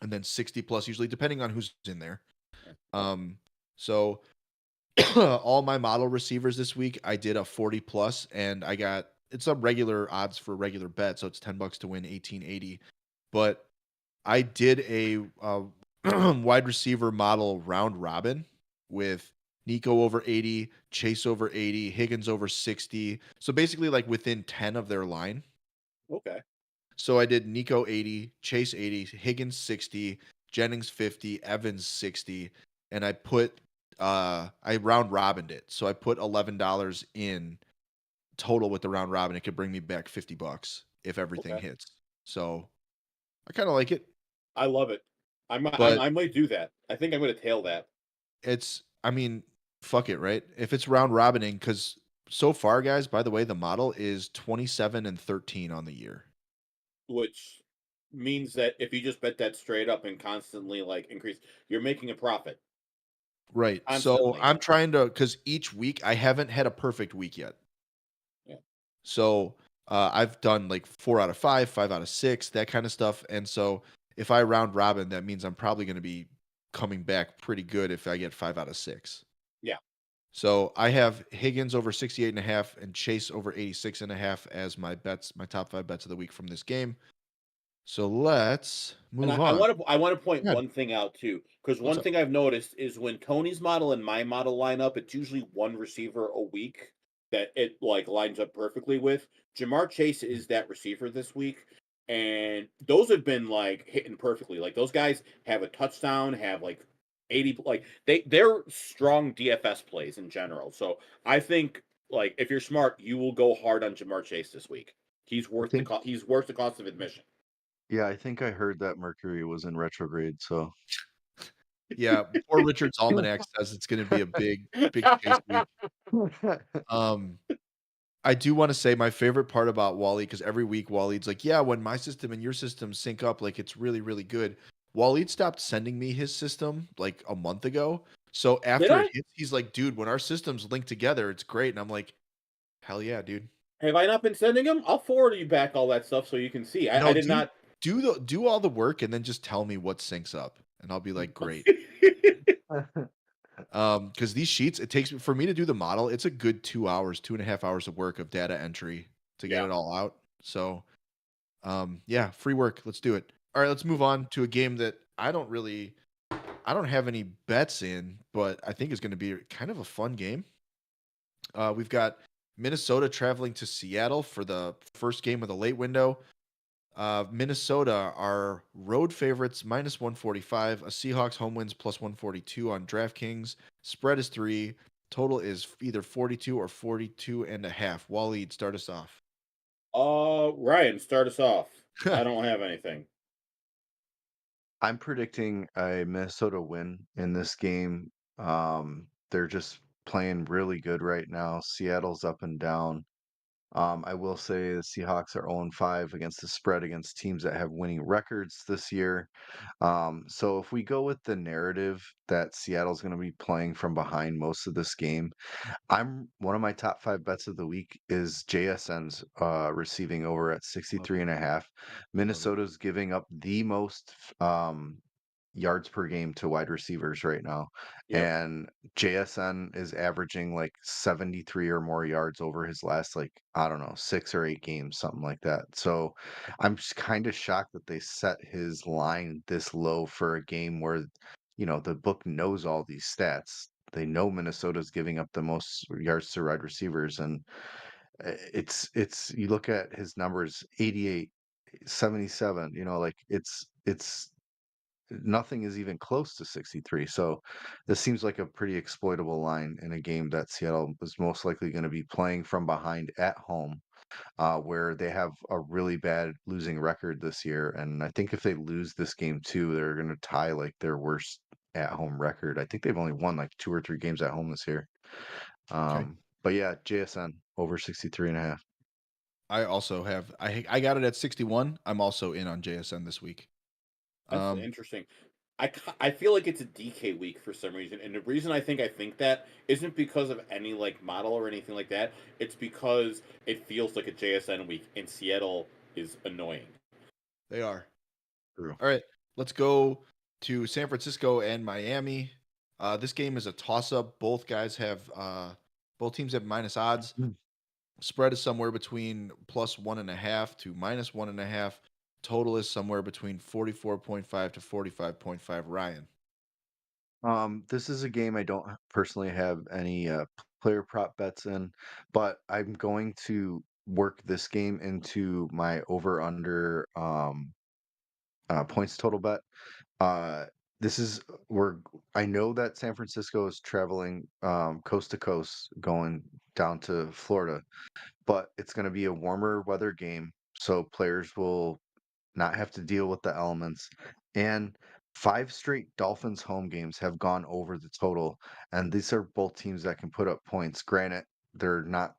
and then 60 plus, usually depending on who's in there. So all my model receivers this week, I did a 40 plus, and I got it's a regular odds for regular bet, so it's $10 to win 1880. But I did a wide receiver model round robin with Nico over 80, Chase over 80, Higgins over 60. So basically, like within 10 of their line. Okay. So I did Nico 80, Chase 80, Higgins 60, Jennings 50, Evans 60, and I round robined it. So I put $11 in total with the round robin. It could bring me back $50 if everything Okay. hits. So I kind of like it, I love it. but I might do that. I think I'm going to tail that. I mean, fuck it, right? If it's round robining, because so far, guys, by the way, the model is 27-13 on the year. Which means that if you just bet that straight up and constantly like increase, you're making a profit. Right. So Constantly. I'm trying to, because each week I haven't had a perfect week yet. Yeah. So I've done like 4 out of 5, 5 out of 6, that kind of stuff. And so if I round robin, that means I'm probably going to be coming back pretty good if I get 5 out of 6. Yeah. So I have Higgins over 68.5 and Chase over 86.5 as my bets, my top 5 bets of the week from this game. So let's And move I on. want to point Yeah. one thing out too, because What's one up? thing I've noticed is when Tony's model and my model line up, it's usually one receiver a week that it like lines up perfectly with. Jamar Chase is that receiver this week, and those have been like hitting perfectly. Like those guys have a touchdown, have like 80, like they're strong DFS plays in general. So I think like if you're smart, you will go hard on Jamar Chase this week. He's I worth think, he's worth the cost of admission. yeah, I think I heard that Mercury was in retrograde. So Yeah, poor Richard's almanac says it's going to be a big Chase week. I do want to say my favorite part about Wally, because every week Walid's like, yeah, when my system and your system sync up, like it's really, really good. Walid stopped sending me his system like a month ago. So Did after it I? hits, he's like, dude, when our systems link together, it's great. And I'm like, hell yeah, dude. Have I not been sending them? I'll forward you back all that stuff so you can see. I No, did not. do all the work and then just tell me what syncs up. And I'll be like, great. Because these sheets, it takes for me to do the model, it's a good 2 hours, 2.5 hours of work of data entry to get Yeah. it all out. So yeah, free work. Let's do it. All right, let's move on to a game that I don't have any bets in, but I think is going to be kind of a fun game. We've got Minnesota traveling to Seattle for the first game of the late window. Minnesota are road favorites minus 145. A Seahawks home wins plus 142 on DraftKings. Spread is 3. Total is either 42 or 42.5. Waleed, start us off. Ryan, start us off. I don't have anything. I'm predicting a Minnesota win in this game. They're just playing really good right now. Seattle's up and down. I will say the Seahawks are 0-5 against the spread against teams that have winning records this year. So if we go with the narrative that Seattle's going to be playing from behind most of this game, I'm one of my top 5 bets of the week is JSN's receiving over at 63.5. Minnesota's giving up the most yards per game to wide receivers right now. Yep. And JSN is averaging like 73 or more yards over his last, like, I don't know, 6 or 8 games, something like that. So I'm just kind of shocked that they set his line this low for a game where, the book knows all these stats. They know Minnesota's giving up the most yards to wide receivers. And it's you look at his numbers, 88, 77, like it's nothing is even close to 63. So this seems like a pretty exploitable line in a game that Seattle is most likely going to be playing from behind at home, where they have a really bad losing record this year. And I think if they lose this game too, they're going to tie like their worst at home record. I think they've only won like 2 or 3 games at home this year. Okay. But yeah, JSN over 63.5. I also have I got it at 61. I'm also in on JSN this week. That's interesting. I feel like it's a DK week for some reason, and the reason I think that isn't because of any like model or anything like that. It's because it feels like a JSN week, and Seattle is annoying. They are. True. All right, let's go to San Francisco and Miami. This game is a toss-up. Both teams have minus odds. Mm. Spread is somewhere between +1.5 to -1.5. Total is somewhere between 44.5 to 45.5. Ryan. This is a game I don't personally have any player prop bets in, but I'm going to work this game into my over under points total bet. Uh, this is where I know that San Francisco is traveling coast to coast, going down to Florida, but it's going to be a warmer weather game, so players will not have to deal with the elements. And 5 straight Dolphins home games have gone over the total, and these are both teams that can put up points. Granted, they're not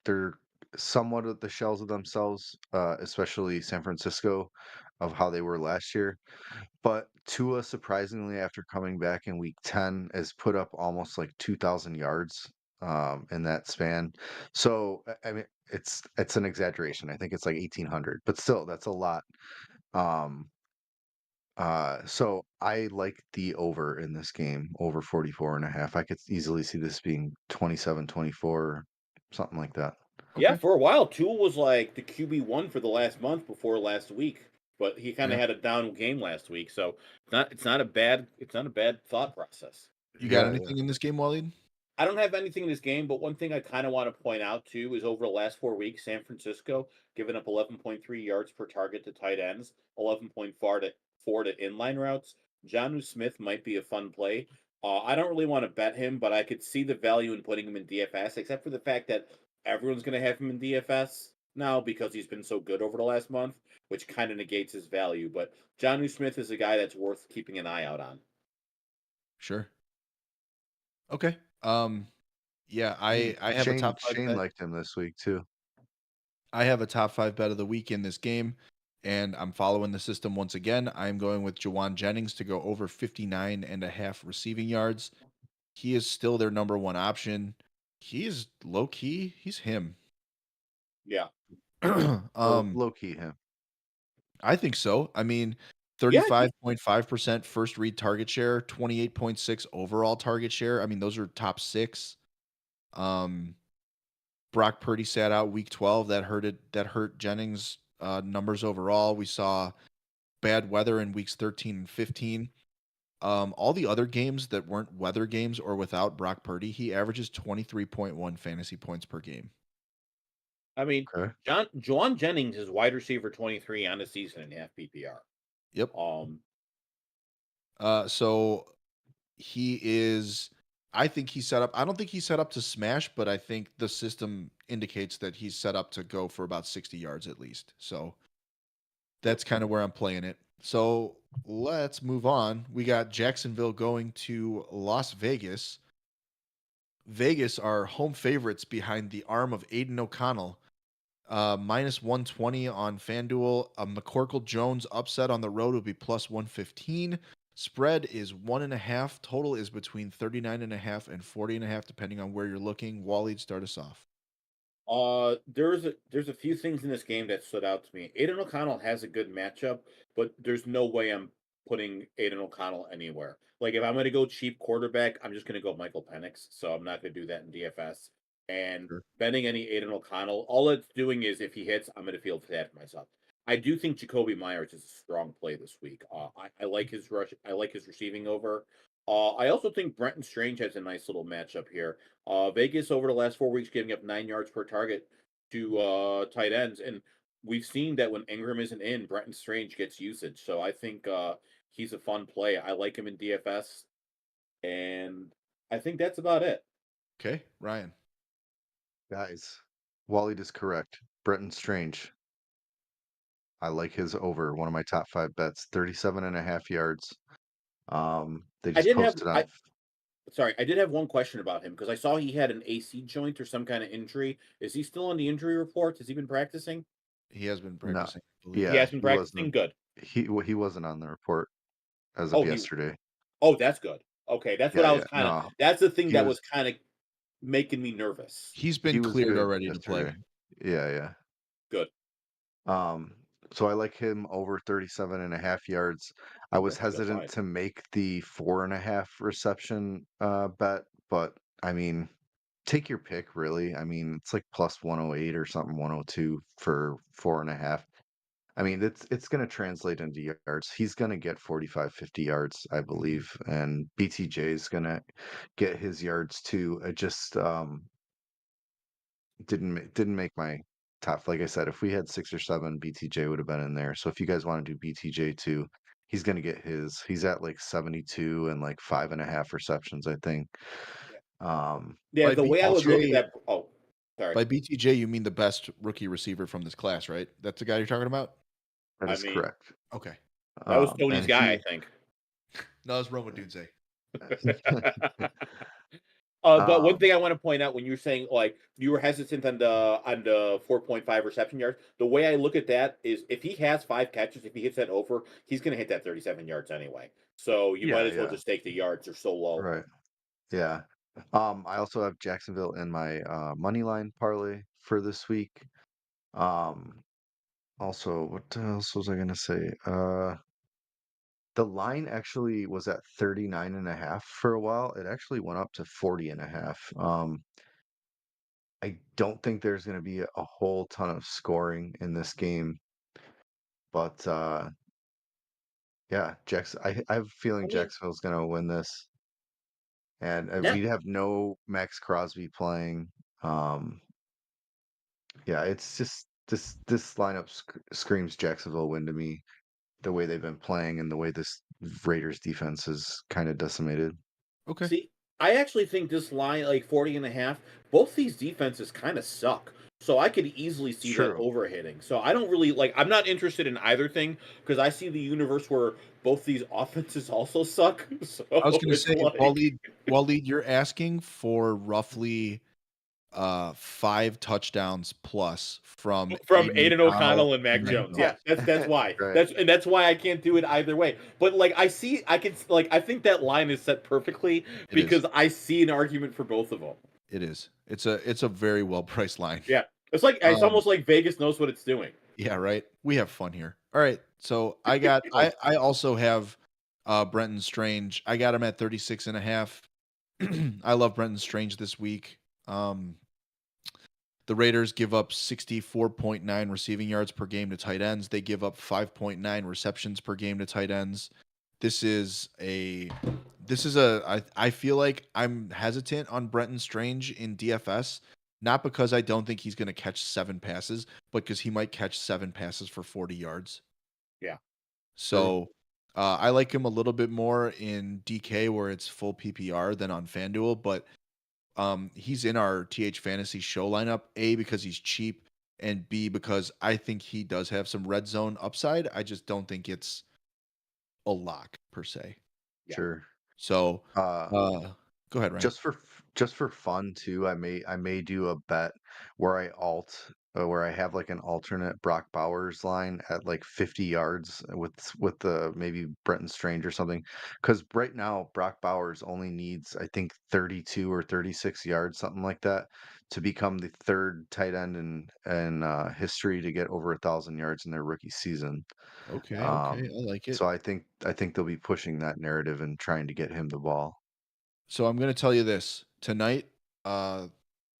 they're somewhat of the shells of themselves, especially San Francisco, of how they were last year. But Tua, surprisingly, after coming back in week 10, has put up almost like 2,000 yards in that span. So, I mean, it's an exaggeration. I think it's like 1,800, but still, that's a lot. Um, so I like the over in this game, over 44.5. I could easily see this being 27-24, something like that. Yeah, Okay. for a while, Tua was like the QB1 for the last month before last week, but he kind of Yeah. had a down game last week, so it's not a bad thought process. You got Yeah, yeah. anything in this game, Waleed? I don't have anything in this game, but one thing I kind of want to point out too is over the last 4 weeks, San Francisco giving up 11.3 yards per target to tight ends, 11.4 to inline routes. Jonnu Smith might be a fun play. I don't really want to bet him, but I could see the value in putting him in DFS, except for the fact that everyone's going to have him in DFS now because he's been so good over the last month, which kind of negates his value. But Jonnu Smith is a guy that's worth keeping an eye out on. Sure. Okay. Yeah, Mm. I have a Shane top 5 Shane bet. liked him this week too. I have a top 5 bet of the week in this game, and I'm following the system once again. I'm going with Jawan Jennings to go over 59.5 receiving yards. He is still their number one option. He is low key. He's him. Yeah. um, Low key him. I think so. I mean, Yeah, 35.5% first read target share, 28.6 overall target share. I mean, those are top 6. Um, Brock Purdy sat out week 12. That hurt Jennings' numbers overall. We saw bad weather in weeks 13 and 15. All the other games that weren't weather games or without Brock Purdy, he averages 23.1 fantasy points per game. I mean, Okay. Juwan Jennings is wide receiver 23 on a season in half PPR. Yep. Um, So he is. I think he's set up. I don't think he's set up to smash, but I think the system indicates that he's set up to go for about 60 yards at least. So that's kind of where I'm playing it. So let's move on. We got Jacksonville going to Las Vegas. Vegas are home favorites behind the arm of Aiden O'Connell. Minus 120 on FanDuel. A McCorkle Jones upset on the road would be plus 115. Spread is 1.5. Total is between 39.5 and 40.5, depending on where you're looking. Wally, start us off. there's a few things in this game that stood out to me. Aiden O'Connell has a good matchup, but there's no way I'm putting Aiden O'Connell anywhere. Like if I'm going to go cheap quarterback, I'm just going to go Michael Penix. So I'm not going to do that in DFS. And Sure. betting any Aiden O'Connell, all it's doing is if he hits, I'm going to feel bad for myself. I do think Jacoby Myers is a strong play this week. I like his rush. I like his receiving over. I also think Brenton Strange has a nice little matchup here. Vegas over the last 4 weeks giving up 9 yards per target to tight ends, and we've seen that when Ingram isn't in, Brenton Strange gets usage. So I think He's a fun play. I like him in DFS, and I think that's about it. Okay, Ryan. Guys, Wally is correct. Brenton Strange. I like his over, one of my top 5 bets, 37.5 yards. They I just did have posted on. I sorry, I did have one question about him because I saw he had an AC joint or some kind of injury. Is he still on the injury report? Has he been practicing? He has been No, practicing, I believe. He yeah, has been he practicing. wasn't. Good. He wasn't on the report as of Oh, yesterday. that's good. Okay, that's what Yeah, I was yeah. kind of. No, That's the thing he that was was kind of making me nervous. He's he been was cleared good already to yesterday. play. Yeah, yeah. Good. Um, so I like him over 37.5 yards. I was That's a good hesitant line. to make the 4.5 reception bet, but I mean, take your pick, really. I mean, it's like plus 108 or something, 102 for 4.5. I mean, it's going to translate into yards. He's going to get 45, 50 yards, I believe, and BTJ is going to get his yards too. It just didn't make my top. Like I said, if we had 6 or 7, BTJ would have been in there. So if you guys want to do BTJ too, he's going to get his. He's at like 72 and like 5.5 receptions, I think. Yeah, By the way I would look at BTJ, that. Oh, sorry. by BTJ, you mean the best rookie receiver from this class, right? That's the guy you're talking about? That I is mean, correct. Okay. that was Tony's And guy, I he, think. No, it's Roma Dudze. But one um, thing I want to point out when you're saying like you were hesitant on the 4.5 reception yards, the way I look at that is if he has 5 catches, if he hits that over, he's going to hit that 37 yards anyway. So you might yeah, as well yeah, just take the yards; they're so low. right, yeah. I also have Jacksonville in my money line parlay for this week. Um, Also, what else was I gonna say? The line actually was at 39.5 for a while. It actually went up to 40.5. I don't think there's gonna be a whole ton of scoring in this game, but yeah, I have a I feeling mean, Jacksonville's gonna win this, and that we have no Max Crosby playing. Um, yeah, it's just this lineup screams Jacksonville win to me. The way they've been playing and the way this Raiders defense is kind of decimated. Okay. see, I actually think this line like 40.5. Both these defenses kind of suck. So I could easily It's see that true. overhitting. So I don't really like. I'm not interested in either thing because I see the universe where both these offenses also suck. So I was going to it's say, like Waleed, you're asking for roughly 5 touchdowns plus from from Aiden Aiden O'Connell O'Connell and and Mac Mac Jones. Jones. Yeah, that's why. Right. That's why I can't do it either way. But like I can like I think that line is set perfectly It is. because I see an argument for both of them. It is. It's a very well priced line. Yeah, it's Um, almost like Vegas knows what it's doing. yeah, right. We have fun here. All right. So I also have Brenton Strange. I got him at 36.5. I love Brenton Strange this week. The Raiders give up 64.9 receiving yards per game to tight ends. They give up 5.9 receptions per game to tight ends. This is I feel like I'm hesitant on Brenton Strange in DFS, not because I don't think he's going to catch 7 passes, but because he might catch 7 passes for 40 yards. Yeah. So I like him a little bit more in DK where it's full PPR than on FanDuel, but he's in our TH Fantasy show lineup, A, because he's cheap, and B, because I think he does have some red zone upside. I just don't think it's a lock per se. Yeah. Sure. So Uh, go ahead, Ryan. just for fun too, I may do a bet where where I have like an alternate Brock Bowers line at like 50 yards with the maybe Brenton Strange or something. Because right now Brock Bowers only needs I think 32 or 36 yards, something like that, to become the third tight end in history to get over 1,000 yards in their rookie season. Okay, Um, I like it. so I think they'll be pushing that narrative and trying to get him the ball. So I'm going to tell you this tonight.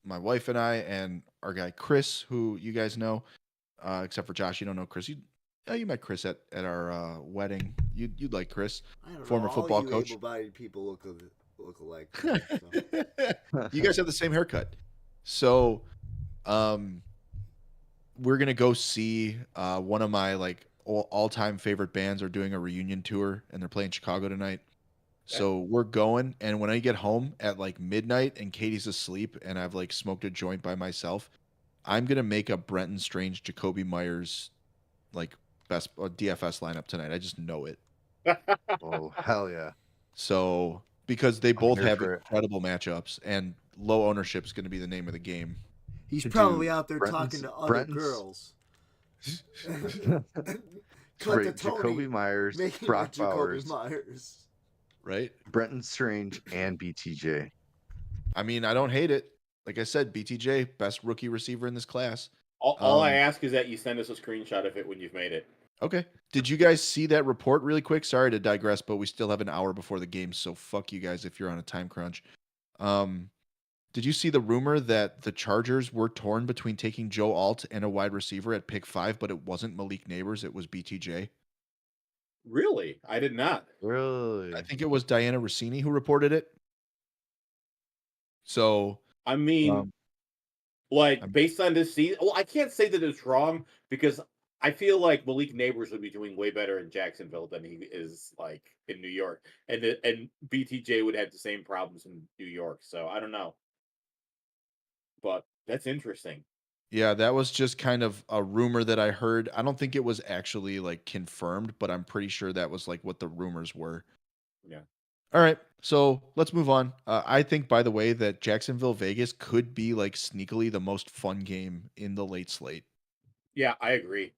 My wife and I and our guy Chris, who you guys know, except for Josh, you don't know Chris. You met Chris at our wedding. You'd like Chris, I don't former know. All football you coach. able-bodied people look alike. To me, so. You guys have the same haircut. So, we're gonna go see one of my like all-time favorite bands are doing a reunion tour, and they're playing Chicago tonight. Okay. So we're going, and when I get home at like midnight and Katie's asleep and I've like smoked a joint by myself, I'm gonna make a Brenton Strange, Jacoby Myers like best DFS lineup tonight. I just know it. Oh, hell yeah. So because they I'm both here have for it. incredible matchups, and low ownership is going to be the name of the game. He's Dude, probably out there Brenton's talking to other Brenton's girls. Cut Straight to Jacoby Tony Myers, making Brock Jacoby Bowers, Myers. Right? Brenton Strange, and BTJ. I mean, I don't hate it. Like I said, BTJ, best rookie receiver in this class. All I ask is that you send us a screenshot of it when you've made it. Okay. Did you guys see that report really quick? Sorry to digress, but we still have an hour before the game, so fuck you guys if you're on a time crunch. Did you see the rumor that the Chargers were torn between taking Joe Alt and a wide receiver at pick 5, but it wasn't Malik Neighbors, it was BTJ? Really? I did not. Really? I think it was Diana Rossini who reported it. So, I mean, I'm- based on this season, well, I can't say that it's wrong because I feel like Malik Neighbors would be doing way better in Jacksonville than he is like in New York, and BTJ would have the same problems in New York. So I don't know, but that's interesting. yeah, that was just kind of a rumor that I heard. I don't think it was actually like confirmed, but I'm pretty sure that was like what the rumors were. Yeah. All right, so let's move on. I think, by the way, that Jacksonville Vegas could be like sneakily the most fun game in the late slate. Yeah, I agree.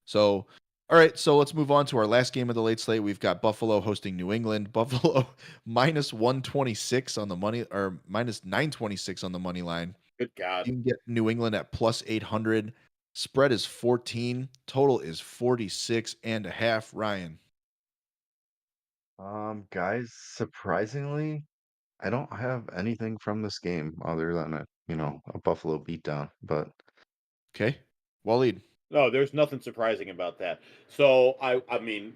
So, all right, so let's move on to our last game of the late slate. We've got Buffalo hosting New England. Buffalo minus 126 on the money, or minus 926 on the money line. Good God. You can get New England at plus 800. Spread is 14. Total is 46.5. Ryan. Guys, surprisingly, I don't have anything from this game other than a Buffalo beatdown. But Okay. Waleed. No, there's nothing surprising about that. So I mean,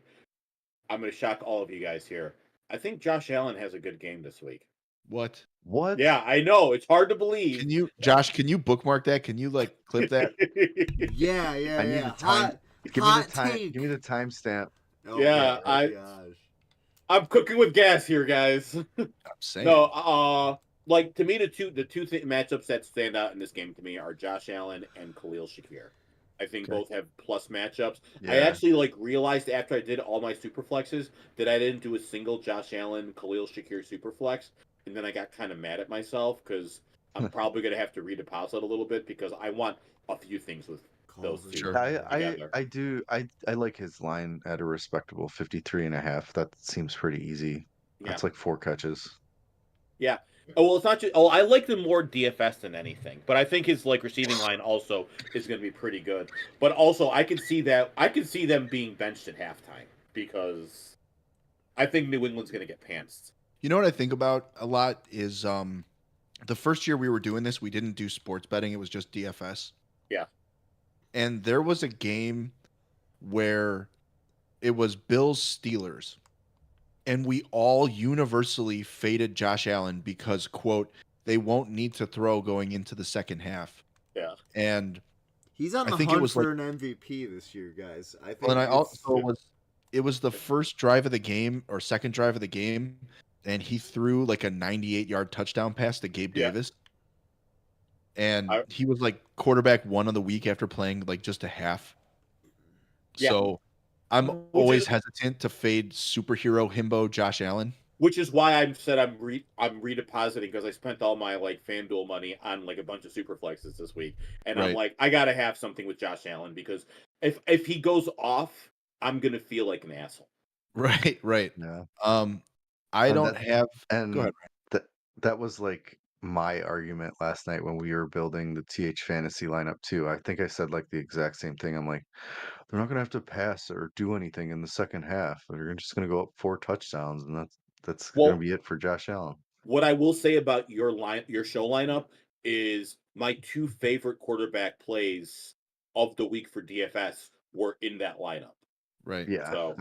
I'm going to shock all of you guys here. I think Josh Allen has a good game this week. What? what? Yeah, I know it's hard to believe. Can you, Josh, can you bookmark that? Can you like clip that? Yeah, I need yeah. the time. Give me hot the time. take. Give me the timestamp. Oh, Yeah, my gosh. I'm cooking with gas here, guys. I'm saying. No, like to me, the two matchups that stand out in this game to me are Josh Allen and Khalil Shakir. I think Okay. both have plus matchups. I Yeah. actually realized after I did all my super flexes that I didn't do a single Josh Allen Khalil Shakir super flex, and then I got kind of mad at myself because I'm probably gonna have to redeposit a little bit because I want a few things with those two Sure. together. I like his line at a respectable 53.5. That seems pretty easy. Yeah. That's like 4 catches. Yeah. Oh well, it's not just. Oh, I like them more DFS than anything, but I think his receiving line also is going to be pretty good. But also, I can see them being benched at halftime because I think New England's going to get pantsed. You know what I think about a lot is the first year we were doing this, we didn't do sports betting. It was just DFS. Yeah. And there was a game where it was Bills Steelers. And we all universally faded Josh Allen because, quote, they won't need to throw going into the second half. Yeah. And he's on I the think it hunt was for an MVP this year, guys. I think well, and I it's- also it was the first drive of the game or second drive of the game, and he threw like a 98-yard touchdown pass to Gabe Yeah. Davis. And he was like quarterback 1 of the week after playing like just a half. Yeah. So I'm always hesitant to fade superhero himbo Josh Allen. Which is why I said I'm redepositing because I spent all my FanDuel money on a bunch of super flexes this week, and Right. I'm like, I gotta have something with Josh Allen because if he goes off, I'm gonna feel like an asshole. Right, right. Yeah. I And don't that- have. And Go ahead. that was like my argument last night when we were building the TH fantasy lineup too. I think I said like the exact same thing. I'm like, they're not gonna have to pass or do anything in the second half. They're just gonna go up 4 touchdowns, and that's Well, gonna be it for Josh Allen. What I will say about your show lineup is my 2 favorite quarterback plays of the week for DFS were in that lineup. Right. Yeah, So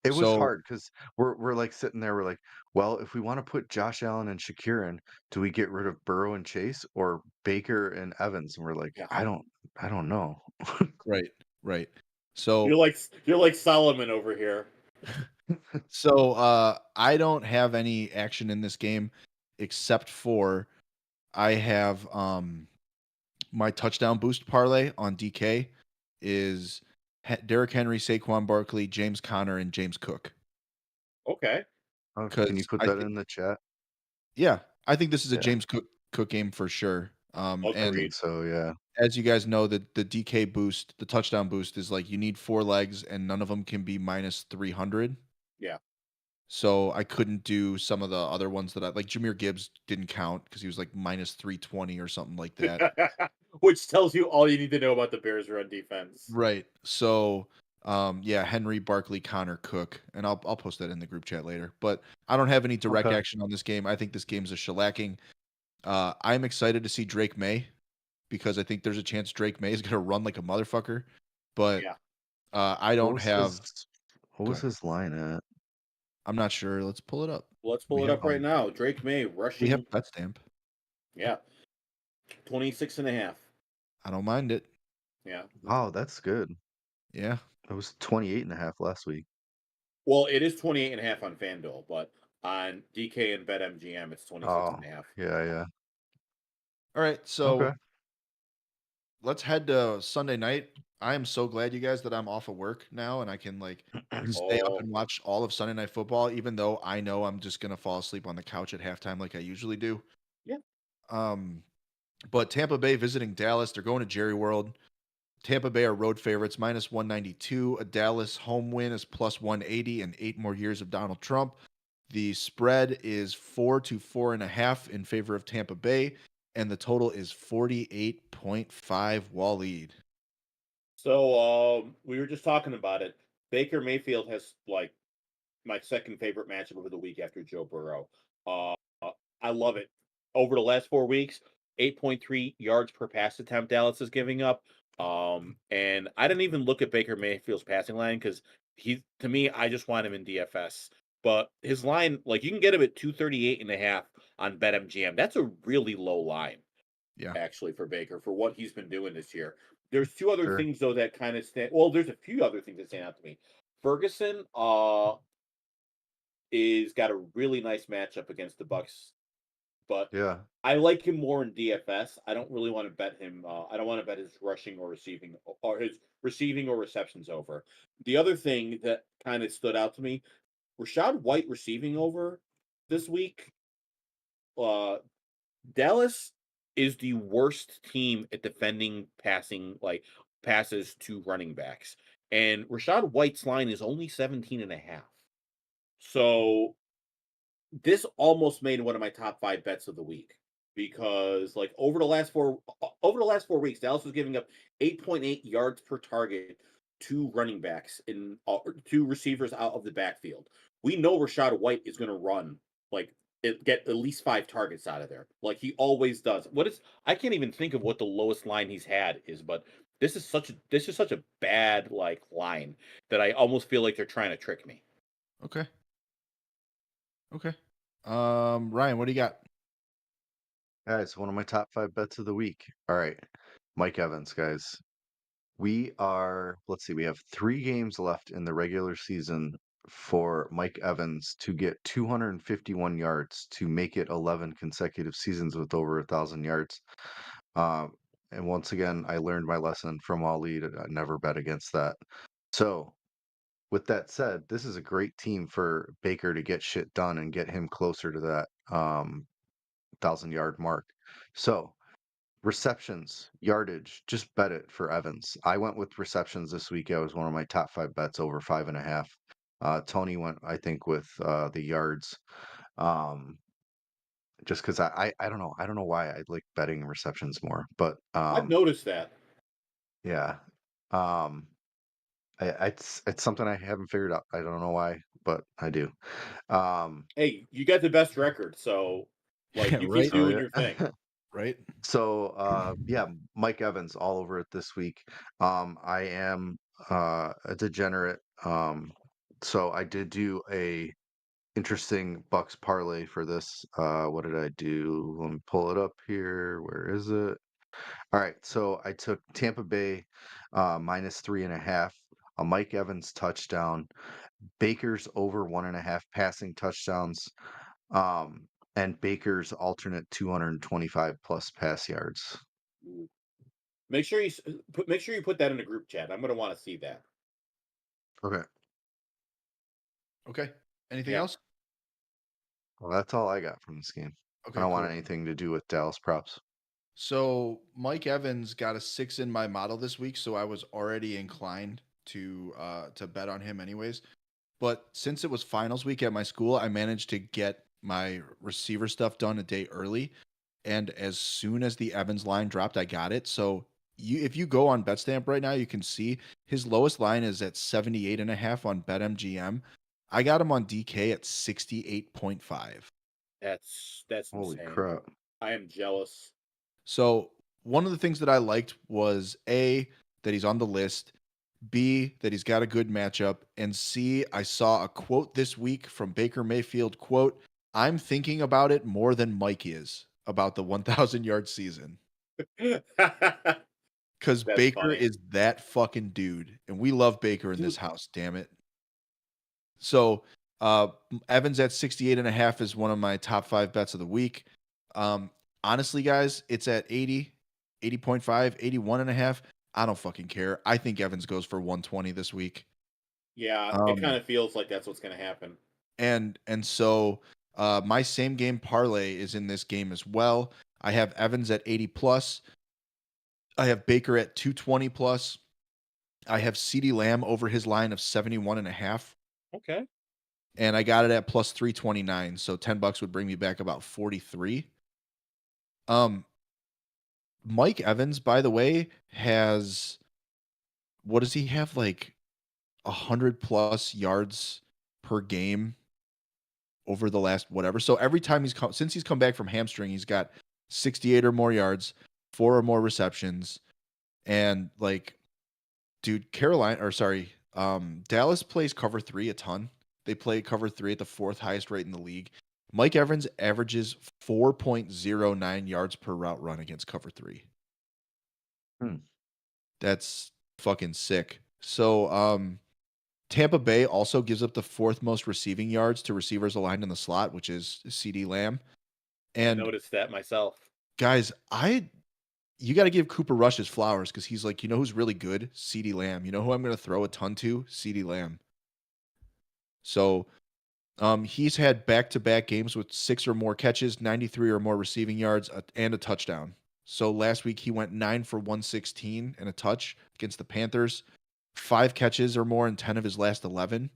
it was So- hard because we're like sitting there. We're like, well, if we want to put Josh Allen and Shakir in, do we get rid of Burrow and Chase or Baker and Evans? And we're like, Yeah. I don't know. Right, right. So You're like Solomon over here. I don't have any action in this game except for I have my touchdown boost parlay on DK is Derrick Henry, Saquon Barkley, James Conner, and James Cook. Okay. Can you Because put that in the chat? yeah, I think this is a Yeah, James Cook game for sure. I And think Agreed. so. Yeah. as you guys know, the DK boost, the touchdown boost is like you need 4 legs and none of them can be minus 300. Yeah. So I couldn't do some of the other ones that I like. Jameer Gibbs didn't count because he was like minus 320 or something like that. Which tells you all you need to know about the Bears' run defense. Right. So yeah, Henry, Barkley, Connor, Cook, and I'll post that in the group chat later. But I don't have any direct Okay. action on this game. I think this game's a shellacking. I'm excited to see Drake May because I think there's a chance Drake May is going to run like a motherfucker. But Yeah. I What don't was have. what Go was ahead. his line at? I'm not sure. Let's pull it up. Let's We pull it have up right now. Drake May we have rushing. bet stamp. Yeah. 26.5. I don't mind it. Yeah. Oh, that's good. Yeah. It was 28.5 last week. Well, it is 28.5 on FanDuel, but on DK and BetMGM, it's 26 Oh, and a half. yeah, yeah. All right. Okay. So let's head to Sunday night. I am so glad you guys that I'm off of work now and I can like stay up Oh, and watch all of Sunday Night Football, even though I know I'm just gonna fall asleep on the couch at halftime like I usually do. yeah. Um, but Tampa Bay visiting Dallas, they're going to Jerry World. Tampa Bay are road favorites, minus 192. A Dallas home win is plus 180, and 8 more years of Donald Trump. The spread is 4 to 4.5 in favor of Tampa Bay, and the total is 48.5 wall lead. So we were just talking about it. Baker Mayfield has like my second favorite matchup of the week after Joe Burrow. Uh, I love it. Over the last 4 weeks, 8.3 yards per pass attempt Dallas is giving up. And I didn't even look at Baker Mayfield's passing line because to me, I just want him in DFS. But his line, like you can get him at 238.5 on BetMGM. That's a really low line, Yeah. actually, for Baker for what he's been doing this year. There's two other Sure. things though that kind of stand. Well, there's a few other things that stand out to me. Ferguson, is got a really nice matchup against the Bucks, but Yeah. I like him more in DFS. I don't really want to bet him. I don't want to bet his rushing or his receiving or receptions over. The other thing that kind of stood out to me, Rashad White receiving over this week. Uh, Dallas is the worst team at defending passing like passes to running backs, and Rashad White's line is only 17.5. So this almost made one of my top 5 bets of the week because like over the last 4 weeks, Dallas was giving up 8.8 yards per target to running backs in to receivers out of the backfield. We know Rashad White is going to run like get at least 5 targets out of there, like he always does. I can't even think of what the lowest line he's had is, but this is such a bad like line that I almost feel like they're trying to trick me. Okay. Okay. Ryan, what do you got? Guys, one of my top 5 bets of the week. All right. Mike Evans, guys. Let's see, we have 3 games left in the regular season for Mike Evans to get 251 yards to make it 11 consecutive seasons with over 1,000 yards. And once again, I learned my lesson from Ali to never bet against that. So, with that said, this is a great team for Baker to get shit done and get him closer to that 1,000 yard mark. So, receptions, yardage, just bet it for Evans. I went with receptions this week. It was one of my top 5 bets over 5.5. Tony went, I think, with the yards. Just because I don't know. I don't know why I like betting receptions more. But I've noticed that. yeah. Um it's something I haven't figured out. I don't know why, but I do. Um Hey, you got the best record, so like Yeah, you keep right. so doing yeah. your thing. Right. So yeah, Mike Evans all over it this week. I am a degenerate. So I did do a interesting Bucks parlay for this. What did I do? Let me pull it up here. Where is it? All right, so I took Tampa Bay minus 3.5 a Mike Evans touchdown, Baker's over 1.5 passing touchdowns, um, and Baker's alternate 225 plus pass yards. Ooh. Make sure make sure you put that in a group chat. I'm gonna want to see that. Okay. Okay. Anything Yeah. else? Well, that's all I got from this game. I Okay, don't want cool. anything to do with Dallas props. So Mike Evans got a 6 in my model this week, so I was already inclined to bet on him anyways. But since it was finals week at my school, I managed to get my receiver stuff done a day early. And as soon as the Evans line dropped, I got it. So if you go on Betstamp right now, you can see his lowest line is at 78.5 on BetMGM. I got him on DK at 68.5. That's Holy insane. crap. I am jealous. So one of the things that I liked was A, that he's on the list, B, that he's got a good matchup, and C, I saw a quote this week from Baker Mayfield, quote, "I'm thinking about it more than Mike is about the 1,000 yard season." That's Because Baker funny. is that fucking dude. And we love Baker in this Dude, house, damn it. So uh Evans at 68.5 is one of my top 5 bets of the week. Honestly, guys, it's at 80, 80.5, 81.5. I don't fucking care. I think Evans goes for 120 this week. yeah, it kind Um of feels like that's what's gonna happen. and so my same game parlay is in this game as well. I have Evans at 80 plus. I have Baker at 220 plus. I have CeeDee Lamb over his line of 71.5. Okay. And I got it at plus 329. So $10 would bring me back about 43. Um, Mike Evans, by the way, has what does he have? Like 100 plus yards per game over the last whatever. So every time since he's come back from hamstring, he's got 68 or more yards, 4 or more receptions, and like, dude, Dallas plays cover 3 a ton. They play cover 3 at the 4th highest rate in the league. Mike Evans averages 4.09 yards per route run against cover 3. Hmm. That's fucking sick. So, Tampa Bay also gives up the 4th most receiving yards to receivers aligned in the slot, which is CeeDee Lamb. I And noticed that myself. guys, you got to give Cooper Rush his flowers because he's like, you know who's really good? CeeDee Lamb. You know who I'm going to throw a ton to? CeeDee Lamb. So, he's had back-to-back games with 6 or more catches, 93 or more receiving yards, and a touchdown. So last week he went 9 for 116 and a touch against the Panthers, 5 catches or more in 10 of his last 11.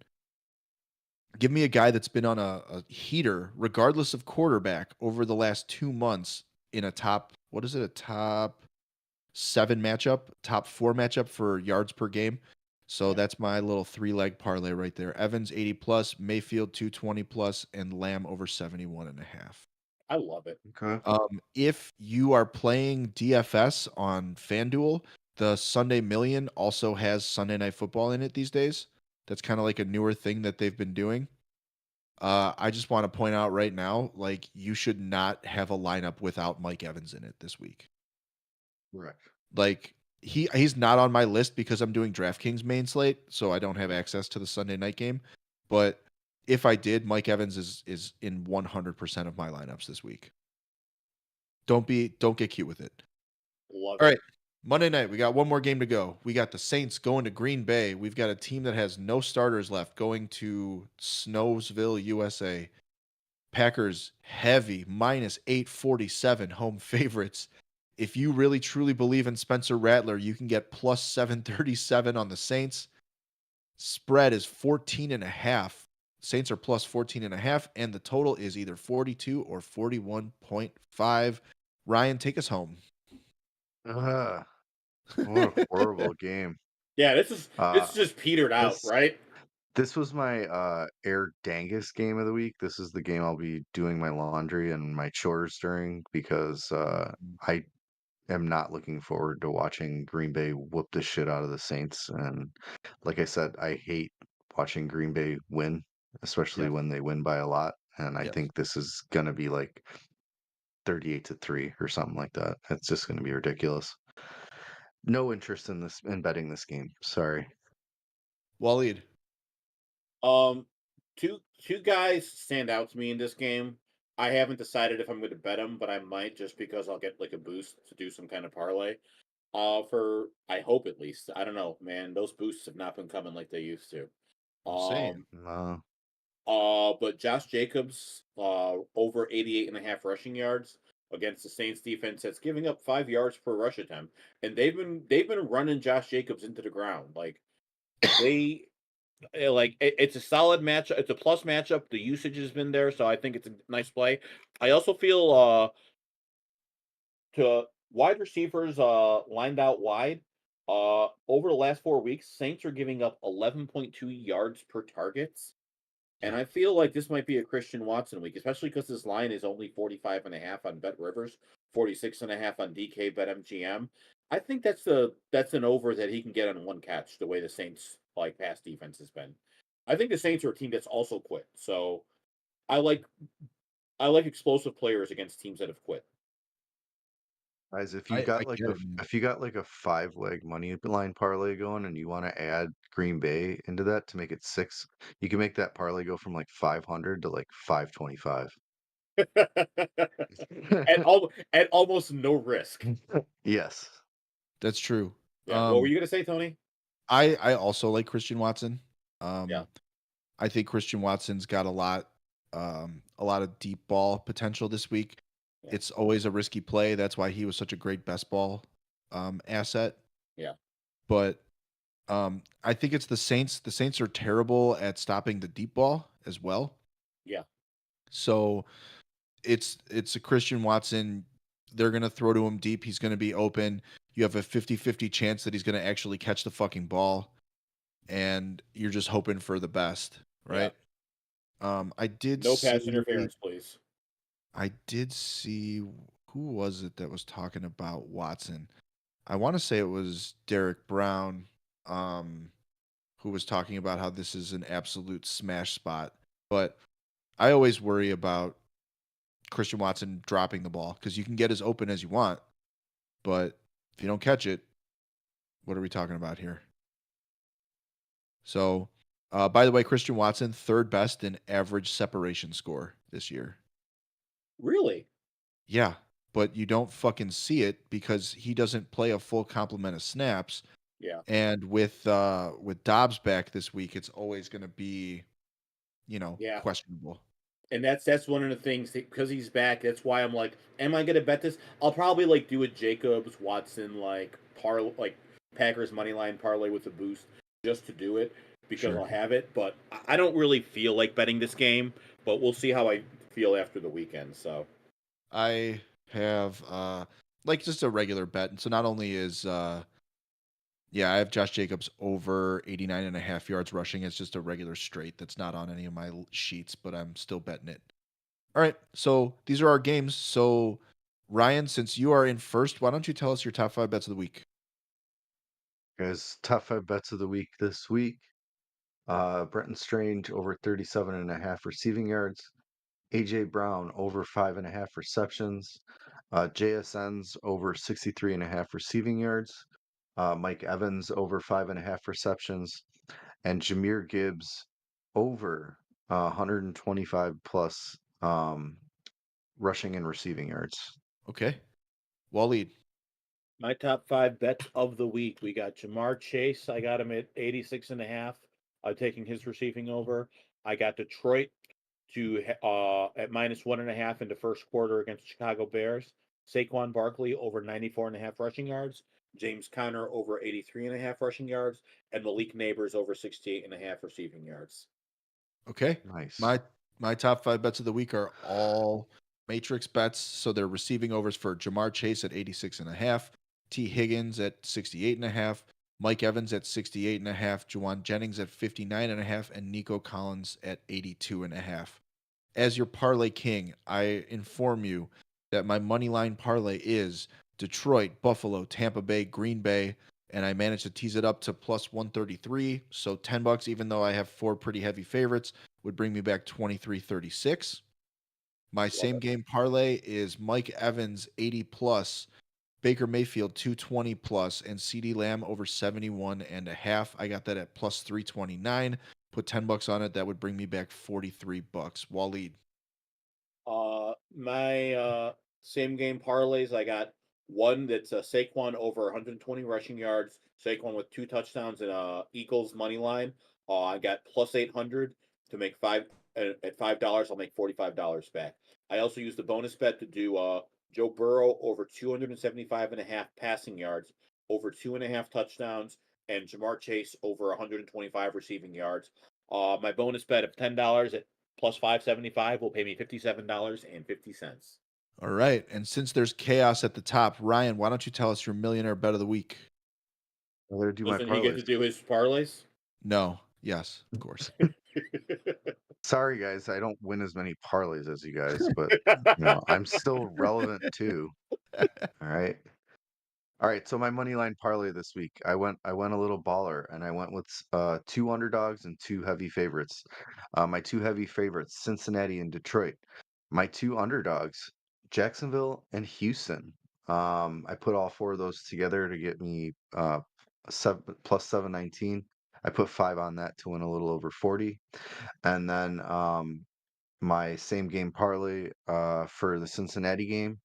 Give me a guy that's been on a heater, regardless of quarterback, over the last 2 months in a a top 7 matchup, top 4 matchup for yards per game. So Yeah, that's my little 3-leg parlay right there. Evans 80 plus, Mayfield 220 plus, and Lamb over 71.5. I love it. Okay. If you are playing DFS on FanDuel, the Sunday Million also has Sunday Night Football in it these days. That's kind of like a newer thing that they've been doing. I just want to point out right now, like, you should not have a lineup without Mike Evans in it this week. Correct. Like, he's not on my list because I'm doing DraftKings main slate, so I don't have access to the Sunday night game. But if I did, Mike Evans is in 100% of my lineups this week. Don't get cute with it. Love All it. right. Monday night, we got one more game to go. We got the Saints going to Green Bay. We've got a team that has no starters left going to Snowsville, USA. Packers heavy minus 847 home favorites. If you really truly believe in Spencer Rattler, you can get plus 737 on the Saints. Spread is 14.5. Saints are plus 14.5, and the total is either 42 or 41.5. Ryan, take us home. Ah, what a horrible game. Yeah, this is Uh, this just petered out, this right? this was my Air Dangus game of the week. This is the game I'll be doing my laundry and my chores during because I am not looking forward to watching Green Bay whoop the shit out of the Saints. And like I said, I hate watching Green Bay win, especially Yes. when they win by a lot. And I Yes. think this is gonna be like 38-3 or something like that. It's just gonna be ridiculous. No interest in betting this game. Sorry. Waleed. Um, two guys stand out to me in this game. I haven't decided if I'm going to bet them, but I might just because I'll get like a boost to do some kind of parlay. For I hope at least. I don't know, man. Those boosts have not been coming like they used to. Same. No. But Josh Jacobs, over 88.5 rushing yards against the Saints defense that's giving up 5 yards per rush attempt, and they've been running Josh Jacobs into the ground. Like they it's a solid matchup. It's a plus matchup. The usage has been there, so I think it's a nice play. I also feel to wide receivers lined out wide. Over the last 4 weeks, Saints are giving up 11.2 yards per targets. And Yeah. I feel like this might be a Christian Watson week, especially because this line is only 45.5 on Bet Rivers, 46.5 on DK Bet MGM. I think that's an over that he can get on one catch, the way the Saints like pass defense has been. I think the Saints are a team that's also quit. So I like I like explosive players against teams that have quit. Guys, if you I got like get a it, man. if you got like a 5 leg money line parlay going and you want to add Green Bay into that to make it 6, you can make that parlay go from like 500 to like 525. At almost no risk. Yes. That's true. Yeah. What were you gonna say, Tony? I also like Christian Watson. Yeah. I think Christian Watson's got a lot of deep ball potential this week. Yeah. It's always a risky play. That's why he was such a great best ball asset. Yeah. But I think it's the Saints. The Saints are terrible at stopping the deep ball as well. Yeah. So it's a Christian Watson. They're gonna throw to him deep. He's gonna be open. You have a 50-50 chance that he's gonna actually catch the fucking ball. And you're just hoping for the best, Yeah. right? I did No pass see interference, please. who was it that was talking about Watson? I want to say it was Derek Brown, who was talking about how this is an absolute smash spot. But I always worry about Christian Watson dropping the ball because you can get as open as you want, but if you don't catch it, what are we talking about here? So, by the way, Christian Watson, third best in average separation score this year. Really? Yeah, but you don't fucking see it because he doesn't play a full complement of snaps. Yeah. And with Dobbs back this week, it's always going to be, Yeah. questionable. And that's one of the things because he's back. That's why I'm like, am I gonna bet this? I'll probably like do a Jacobs Watson like Packers money line parlay with a boost just to do it because Sure. I'll have it. But I don't really feel like betting this game. But we'll see how I feel after the weekend. So I have like just a regular bet. And so not only is I have Josh Jacobs over 89.5 yards rushing. It's just a regular straight that's not on any of my sheets, but I'm still betting it. All right. So these are our games. So Ryan, since you are in first, why don't you tell us your top 5 bets of the week? Guys, top 5 bets of the week this week. Brenton Strange over 37.5 receiving yards. AJ Brown over 5.5 receptions. JSN's over 63.5 receiving yards. Mike Evans over 5.5 receptions. And Jameer Gibbs over 125 plus rushing and receiving yards. Okay. Waleed. my top 5 bets of the week, we got Jamar Chase. I got him at 86.5. I'm taking his receiving over. I got Detroit to at -1.5 in the first quarter against the Chicago Bears. Saquon Barkley over 94.5 rushing yards. James Conner over 83.5 rushing yards, and Malik Neighbors over 68.5 receiving yards. Okay. Nice. My top 5 bets of the week are all matrix bets. So they're receiving overs for Jamar Chase at 86.5, T. Higgins at 68.5, Mike Evans at 68.5, Juwan Jennings at 59.5, and Nico Collins at 82.5. As your parlay king, I inform you that my money line parlay is Detroit, Buffalo, Tampa Bay, Green Bay, and I managed to tease it up to plus 133. So $10, even though I have 4 pretty heavy favorites, would bring me back 23.36. My Love same it. game parlay is Mike Evans 80 plus Baker Mayfield 220 plus, and CD Lamb over 71.5. I got that at plus 329. Put $10 on it. That would bring me back $43. Waleed. My same game parlays, I got one that's Saquon over 120 rushing yards, Saquon with 2 touchdowns and Eagles money line. I got plus 800 to make at $5. I'll make $45 back. I also used the bonus bet to do Joe Burrow over 275.5 passing yards, over 2.5 touchdowns, and Jamar Chase over 125 receiving yards. My bonus bet of $10 at plus 575 will pay me $57.50. All right. And since there's chaos at the top, Ryan, why don't you tell us your millionaire bet of the week? I better do my Doesn't he get parlays. to do his parlays? No. Yes, of course. Sorry, guys, I don't win as many parlays as you guys, but I'm still relevant too. All right. All right, so my money line parlay this week, I went a little baller, and I went with 2 underdogs and 2 heavy favorites. My 2 heavy favorites, Cincinnati and Detroit. My 2 underdogs, Jacksonville and Houston. I put all 4 of those together to get me plus 719. I put 5 on that to win a little over 40. And then my same game parlay for the Cincinnati game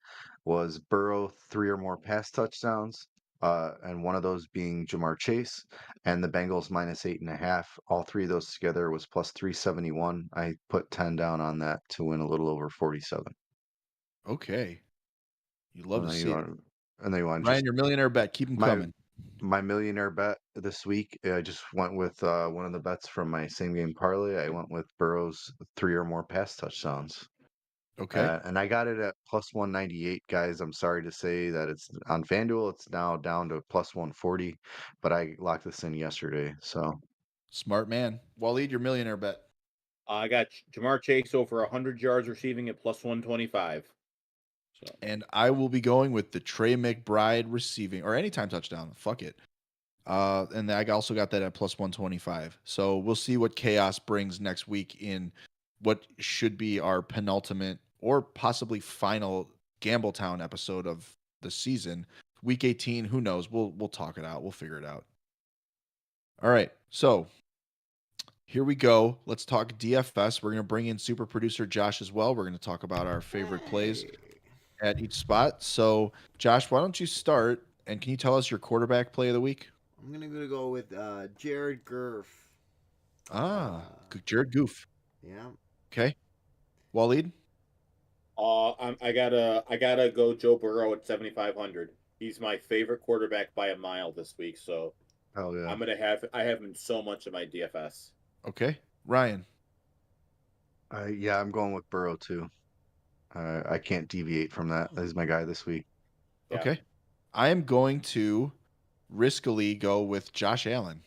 was Burrow 3 or more pass touchdowns, and one of those being Jamar Chase, and the Bengals minus 8.5. All 3 of those together was plus 371. I put 10 down on that to win a little over 47. Okay. You love And to then see you it. want, and then you want Ryan, just your millionaire bet. Keep them my coming. my millionaire bet this week. I just went with one of the bets from my same game parlay. I went with Burrow's 3 or more pass touchdowns. Okay. And I got it at plus 198, guys. I'm sorry to say that it's on FanDuel. It's now down to plus 140, but I locked this in yesterday. So Smart man. Waleed, your millionaire bet. I got Jamar Chase over 100 yards receiving at plus 125. So And I will be going with the Trey McBride receiving or anytime touchdown. Fuck it. And I also got that at plus 125. So we'll see what chaos brings next week in what should be our penultimate or possibly final Gambletown episode of the season. Week 18, who knows? We'll talk it out. We'll figure it out. All right. So here we go. Let's talk DFS. We're going to bring in super producer Josh as well. We're going to talk about our favorite plays at each spot. So, Josh, why don't you start? And can you tell us your quarterback play of the week? I'm gonna go with Jared Goff. Jared Goof. Yeah. Okay. Waleed? I gotta go Joe Burrow at 7,500. He's my favorite quarterback by a mile this week, so hell yeah. I have him in so much of my DFS. Okay. Ryan? Yeah, I'm going with Burrow too. I can't deviate from that. He's my guy this week. Yeah. Okay. I am going to riskily go with Josh Allen.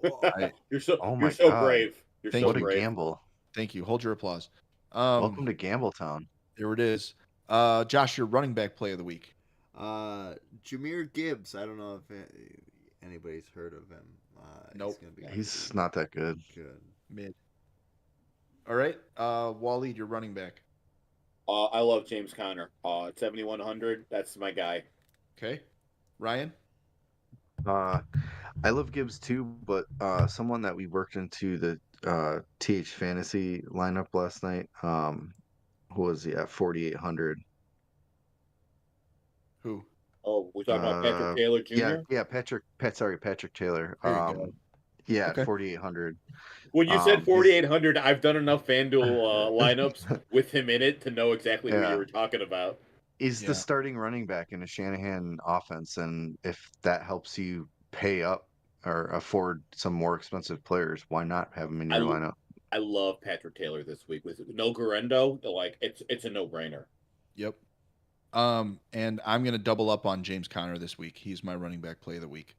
You're Oh so my God. brave. You're Thank so What a brave. gamble. Thank you. Hold your applause. Welcome to Gambletown. There it is. Josh, your running back play of the week. Jahmyr Gibbs. I don't know if anybody's heard of him. Nope. He's not that good. Good. Mid. All right. Waleed, your running back. I love James Conner. At 7,100, that's my guy. Okay. Ryan? I love Gibbs too, but someone that we worked into the TH Fantasy lineup last night, who was he at 4,800? Who? Oh, we're talking about Patrick Taylor Jr.? Yeah, Patrick Taylor. There you go. Yeah, Okay. 4,800. When you said 4,800, I've done enough FanDuel lineups with him in it to know exactly who you were talking about. He's the starting running back in a Shanahan offense, and if that helps you pay up or afford some more expensive players, why not have him in your lineup? I love Patrick Taylor this week with no Garendo. Like it's a no-brainer. Yep. And I'm gonna double up on James Conner this week. He's my running back play of the week.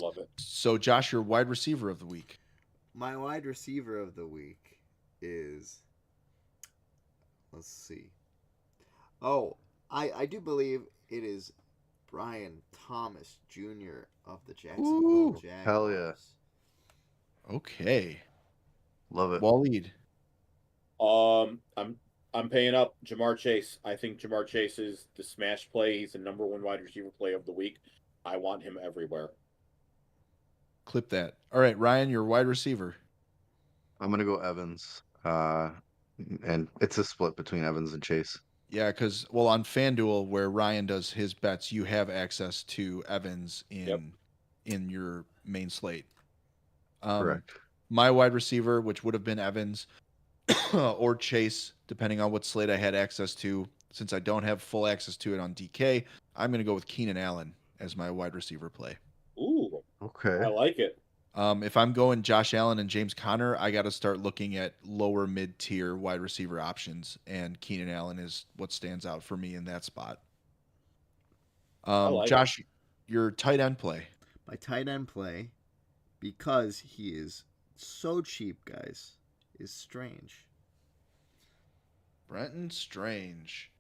Love it. So, Josh, your wide receiver of the week. My wide receiver of the week is. Let's see. Oh, I do believe it is Brian Thomas Jr. of the Jacksonville Jaguars. Hell yeah. Okay. Love it. Waleed. I'm paying up Jamar Chase. I think Jamar Chase is the smash play. He's the number one wide receiver play of the week. I want him everywhere. Clip that. All right, Ryan, your wide receiver. I'm gonna go Evans. And it's a split between Evans and Chase. Yeah, because well, on FanDuel where Ryan does his bets, you have access to Evans Yep. in your main slate. Um, Correct. my wide receiver, which would have been Evans or Chase, depending on what slate I had access to. Since I don't have full access to it on DK, I'm going to go with Keenan Allen as my wide receiver play. Ooh, Okay. I like it. If I'm going Josh Allen and James Conner, I got to start looking at lower mid tier wide receiver options, and Keenan Allen is what stands out for me in that spot. I like Josh, your tight end play. My tight end play, because he is so cheap, guys, is Strange. Brenton Strange.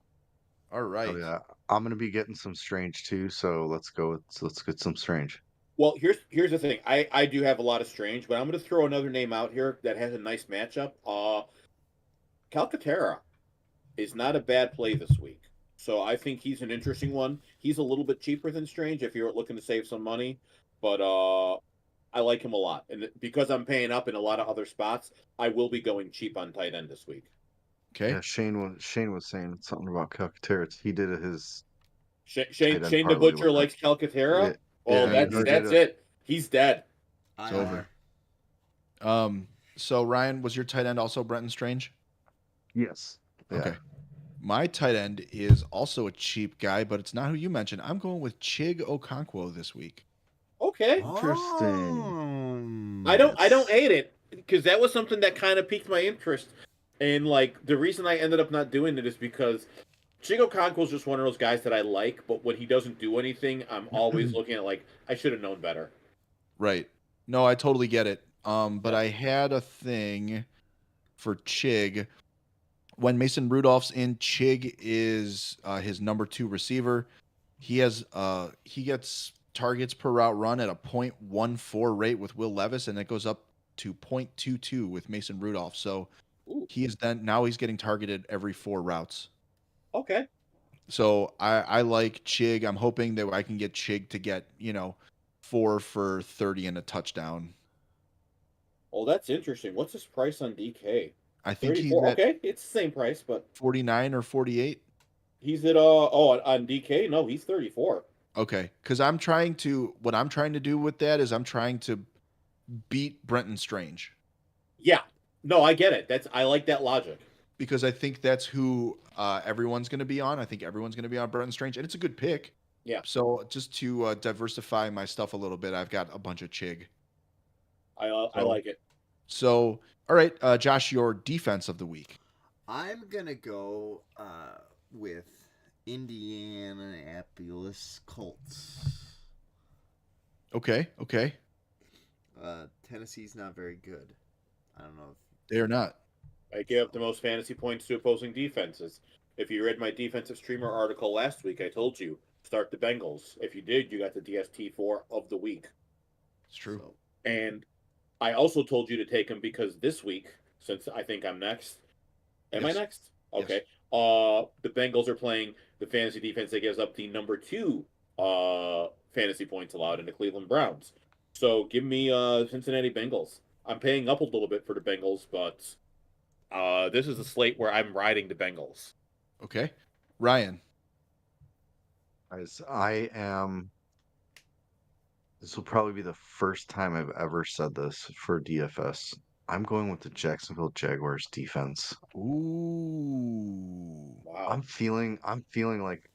All right. Oh yeah. I'm gonna be getting some Strange too, so let's get some Strange. Well, here's the thing. I do have a lot of Strange, but I'm going to throw another name out here that has a nice matchup. Calcaterra is not a bad play this week. So I think he's an interesting one. He's a little bit cheaper than Strange if you're looking to save some money, but I like him a lot. And because I'm paying up in a lot of other spots, I will be going cheap on tight end this week. Okay. Yeah, Shane was saying something about Calcaterra. He did his Shane tight end Shane the parlay Butcher with likes that. Calcaterra. Well, Yeah, he that's did. it. He's dead. It's over. So Ryan, was your tight end also Brenton Strange? Yes. Yeah. Okay. My tight end is also a cheap guy, but it's not who you mentioned. I'm going with Chig Okonkwo this week. Okay. Interesting. I don't hate it because that was something that kind of piqued my interest. And like the reason I ended up not doing it is because Chigo Conquo's just one of those guys that I like, but when he doesn't do anything, I'm always looking at like I should have known better. Right. No, I totally get it. But Yeah. I had a thing for Chig. When Mason Rudolph's in, Chig is his number 2 receiver. He gets targets per route run at a 0.14 rate with Will Levis, and it goes up to 0.22 with Mason Rudolph. So Ooh. he's getting targeted every 4 routes. Okay. So I like Chig. I'm hoping that I can get Chig to get 4 for 30 and a touchdown. Well, that's interesting. What's his price on DK? I think he's 34. at Okay, it's the same price, but 49 or 48. he's at on DK. No, he's 34. Okay, because what I'm trying to do with that is I'm trying to beat Brenton Strange Yeah. No, I get it. I like that logic. because I think that's who everyone's going to be on. I think everyone's going to be on Brenton Strange, and it's a good pick. Yeah. So just to diversify my stuff a little bit, I've got a bunch of Chig. I So- like it. So, all right, Josh, your defense of the week. I'm gonna go with Indianapolis Colts. Okay. Tennessee's not very good. I don't know if They are not. I gave up the most fantasy points to opposing defenses. If you read my defensive streamer article last week, I told you start the Bengals. If you did, you got the DST4 of the week. It's true. so. And I also told you to take them because this week, since I think I'm next, am I Yes. next? Okay. Yes. The Bengals are playing the fantasy defense that gives up the number 2 fantasy points allowed in the Cleveland Browns. So give me Cincinnati Bengals. I'm paying up a little bit for the Bengals, but this is a slate where I'm riding the Bengals. Okay. Ryan. Guys, this will probably be the first time I've ever said this for DFS. I'm going with the Jacksonville Jaguars defense. Ooh. Wow. I'm feeling like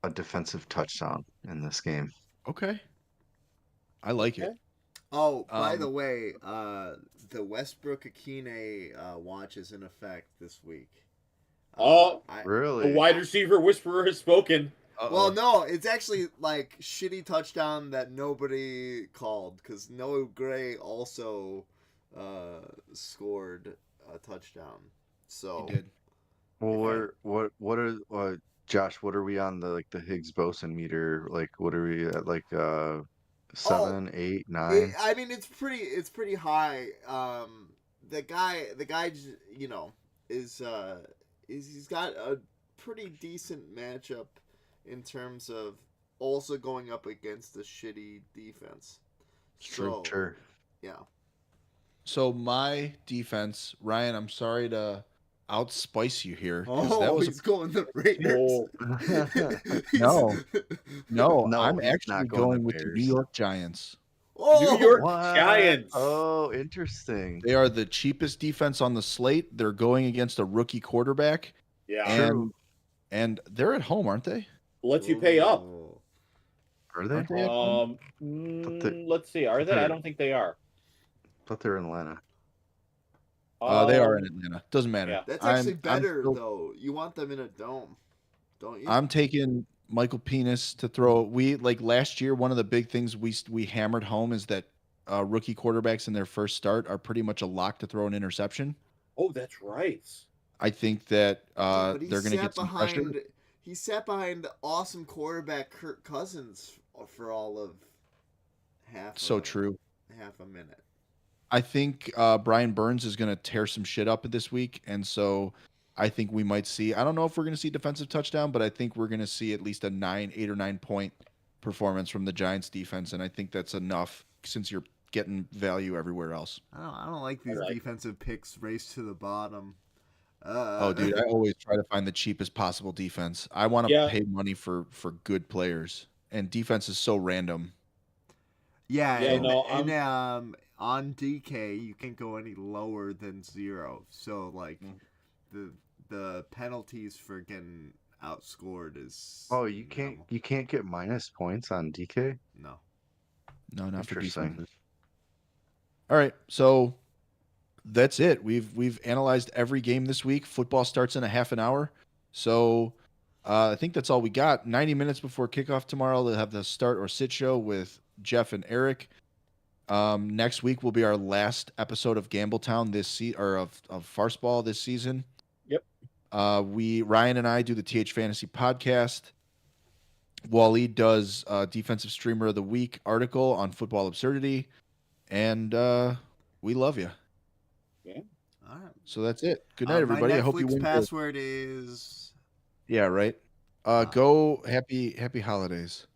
a defensive touchdown in this game. Okay. I like it. Okay. Oh, by Um, the way, the Westbrook Akine watch is in effect this week. Oh, The Really? wide receiver whisperer has spoken. Well, no, it's actually like shitty touchdown that nobody called because Noah Gray also scored a touchdown. So He did. Well, what are Josh? What are we on the Higgs boson meter? Like, what are we at? Like 7, 8, 9? I mean, it's pretty high. The guy, is is he's got a pretty decent matchup in terms of also going up against a shitty defense. True. So, Sure. yeah. So my defense, Ryan, I'm sorry to outspice you here because Oh, that was he's going the Raiders. no, no. No, I'm he's actually not going the going with the New Bears. York Giants. Oh, New York What? Giants. Oh, interesting. They are the cheapest defense on the slate. They're going against a rookie quarterback, Yeah. True. and they're at home, aren't they? Lets you pay up. Oh. Are they? Aren't they at home? Let's see. Are they? I don't think they are. Thought they were in Atlanta. They are in Um, Atlanta. Doesn't matter. yeah. That's I'm- actually I'm better still- though. You want them in a dome, don't you? I'm taking Michael Penis to throw. We like last year. One of the big things we hammered home is that rookie quarterbacks in their first start are pretty much a lock to throw an interception. Oh, that's right. I think that But he they're going to sat get some pressure. behind. He sat behind awesome quarterback Kirk Cousins for all of So true. half a minute. I think Brian Burns is going to tear some shit up this week, and so I think we might see. I don't know if we're going to see defensive touchdown, but I think we're going to see at least a 8 or 9 point performance from the Giants defense, and I think that's enough since you're getting value everywhere else. I don't like these Alright. defensive picks race to the bottom. Oh, dude, I always try to find the cheapest possible defense. I want to Yeah. pay money for good players, and defense is so random. Yeah, Yeah, no, on DK you can't go any lower than 0. So like the penalties for getting outscored is Oh, you can't get minus points on DK? no. No, not for Interesting. defenses. All right, so that's it. We've analyzed every game this week. Football starts in a half an hour, so I think that's all we got. 90 minutes before kickoff tomorrow, they'll have the start or sit show with Jeff and Eric. Next week will be our last episode of Gambletown of Farceball this season. Yep. Ryan and I do the TH Fantasy podcast. Waleed does Defensive Streamer of the Week article on Football Absurdity, and we love you. Yeah. All right. So that's it. Good night, everybody. My I hope you Netflix win. password is Yeah, right. Go happy holidays.